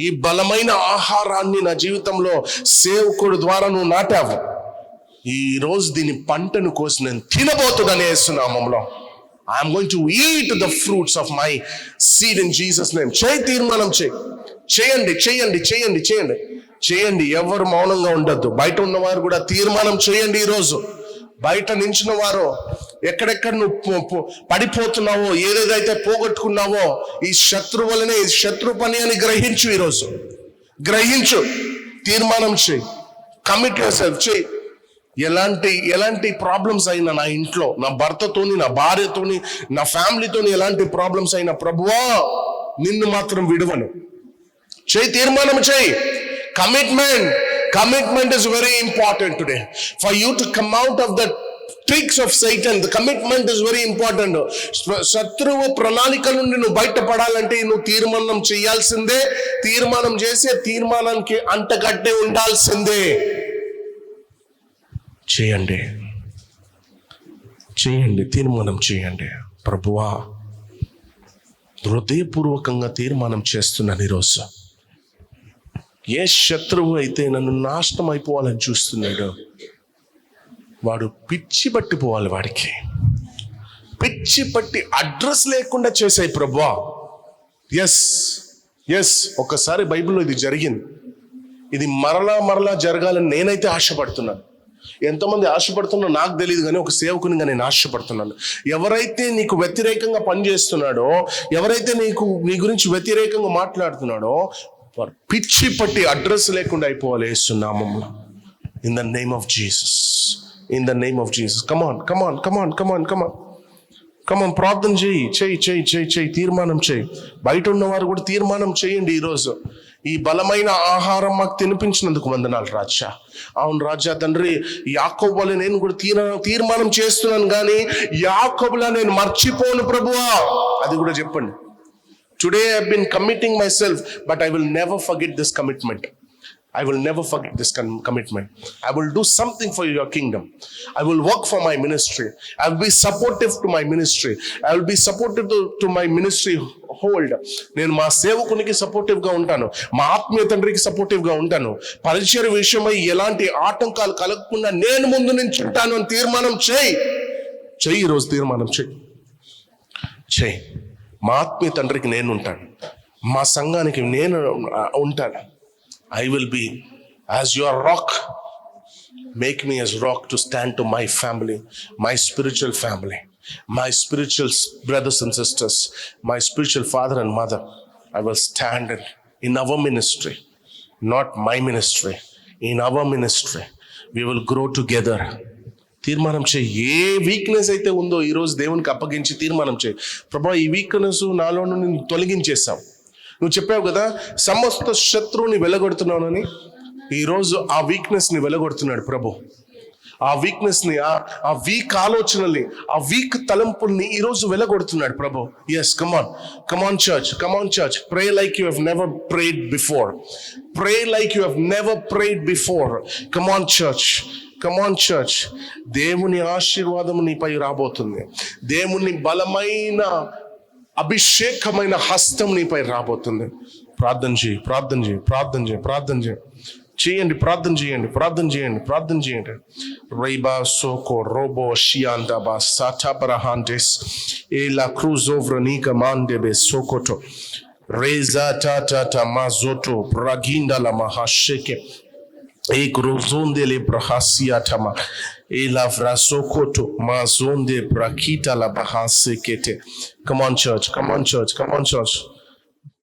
ఈ బలమైన ఆహారాన్ని నా జీవితంలో సేవకుడు ద్వారా నువ్వు నాటావు, ఈ రోజు దీని పంటను కోసి నేను తినబోతున్నాను యేసు నామములో. I'm going to eat the fruits of my seed in Jesus name. తీర్మానం చేయండి. ఎవరు మౌనంగా ఉండొద్దు. బయట ఉన్నవారు కూడా తీర్మానం చేయండి. ఈరోజు బయట నించిన వారు, ఎక్కడెక్కడ నువ్వు పడిపోతున్నావో, ఏదేదైతే పోగొట్టుకున్నావో, ఈ శత్రు వలనే, ఈ శత్రు పని అని గ్రహించు. ఈరోజు గ్రహించు, తీర్మానం చేయి, కమిట్ యువర్ సెల్ఫ్ చేయి. ఎలాంటి ప్రాబ్లమ్స్ అయినా నా ఇంట్లో, నా భర్తతోని, నా భార్యతోని, నా ఫ్యామిలీతోని ఎలాంటి ప్రాబ్లమ్స్ అయినా, ప్రభువా నిన్ను మాత్రం విడువను. తీర్మానం చేయి. Commitment is very important today. For you to come out of the tricks of Satan, the commitment is very important. శత్రువు ప్రణాళిక నుండి నువ్వు బయటపడాలంటే నువ్వు తీర్మానం చేయాల్సిందే. తీర్మానం చేసే తీర్మానానికి అంటగట్టే ఉండాల్సిందే. చేయండి, తీర్మానం చేయండి. ప్రభువా, హృదయపూర్వకంగా తీర్మానం చేస్తున్నాను ఈరోజు. ఏ శత్రువు అయితే నన్ను నాశనం అయిపోవాలని చూస్తున్నాడు, వాడు పిచ్చి పట్టిపోవాలి. వాడికి పిచ్చి పట్టి అడ్రస్ లేకుండా చేసాయి ప్రభువా. ఎస్ ఒకసారి బైబిల్లో ఇది జరిగింది. ఇది మరలా జరగాలని నేనైతే ఆశపడుతున్నాను. ఎంతమంది ఆశపడుతున్నా నాకు తెలియదు, కానీ ఒక సేవకునిగా నేను ఆశపడుతున్నాను. ఎవరైతే నీకు వ్యతిరేకంగా పనిచేస్తున్నాడో, ఎవరైతే నీ గురించి వ్యతిరేకంగా మాట్లాడుతున్నాడో, పిచ్చి పట్టి అడ్రస్ లేకుండా అయిపోవాలి యేసు నామములో. In the name of Jesus. Come on ప్రార్థన చేయి, తీర్మానం చేయి. బయట ఉన్నవారు కూడా తీర్మానం చేయండి. ఈరోజు ఈ బలమైన ఆహారం మాకు తినిపించినందుకు వందనాలు రాజా. అవును రాజా, తండ్రి, యాకోబు వలె నేను కూడా తీర్మానం చేస్తున్నాను, కానీ యాకోబులా నేను మర్చిపోను ప్రభువా. అది కూడా చెప్పండి. Today I have been committing myself, but I will never forget this commitment. I will do something for your kingdom. I will work for my ministry. I will be supportive to my ministry. I will be supportive to my ministry hold. నేను మా సేవకునికి supportive గా ఉంటాను, మా ఆత్మీయ తండ్రికి supportive గా ఉంటాను. పరిచయ విషయమై ఎలాంటి ఆటంకాలు కలగకుండా నేను ముందు నుంచి ఉంటాను అని తీర్మానం చేయి. ఈరోజు తీర్మానం చేయి. మా ఆత్మీయ తండ్రికి నేను ఉంటాను, మా సంఘానికి నేను ఉంటాను. I will be as your rock. Make me as rock to stand to my family, my spiritual family, my spiritual brothers and sisters, my spiritual father and mother. I will stand in our ministry, not my ministry. In our ministry, we will grow together. తీర్మానం చేయి. ఏ weakness అయితే ఉందో ఈరోజు దేవునికి అప్పగించి తీర్మానం చేయి. ప్రభా, ఈ వీక్నెస్ నాలో నుండి తొలగించేసావు. నువ్వు చెప్పావు కదా, సమస్త శత్రువుని వెలగొడుతున్నానని. ఈరోజు ఆ వీక్నెస్ని వెలగొడుతున్నాడు ప్రభు. ఆ వీక్నెస్ని, ఆ వీక్ ఆలోచనల్ని, ఆ వీక్ తలంపుల్ని ఈరోజు వెలగొడుతున్నాడు ప్రభు. Yes, come on church, pray like you have never prayed before. Pray like you have never prayed before. Come on church. దేవుని ఆశీర్వాదం నీపై రాబోతుంది. దేవుని బలమైన అభిషేకమైన హస్తం నీపై రాబోతుంది. ప్రార్థన చేయండి. ప్రార్థన చేయండి. రైబా సోకో రోబో షియాందాబా సాటాబరహాండెస్ ఏలా క్రూజోవ్రనీక మాండెబె సోకోటో రేజా టాటా మాజోటో బ్రాగిండల మహాషేకే एक rozonde le brahasia tama e la vrasokoto mazonde brakita la bahasekete. Come on church.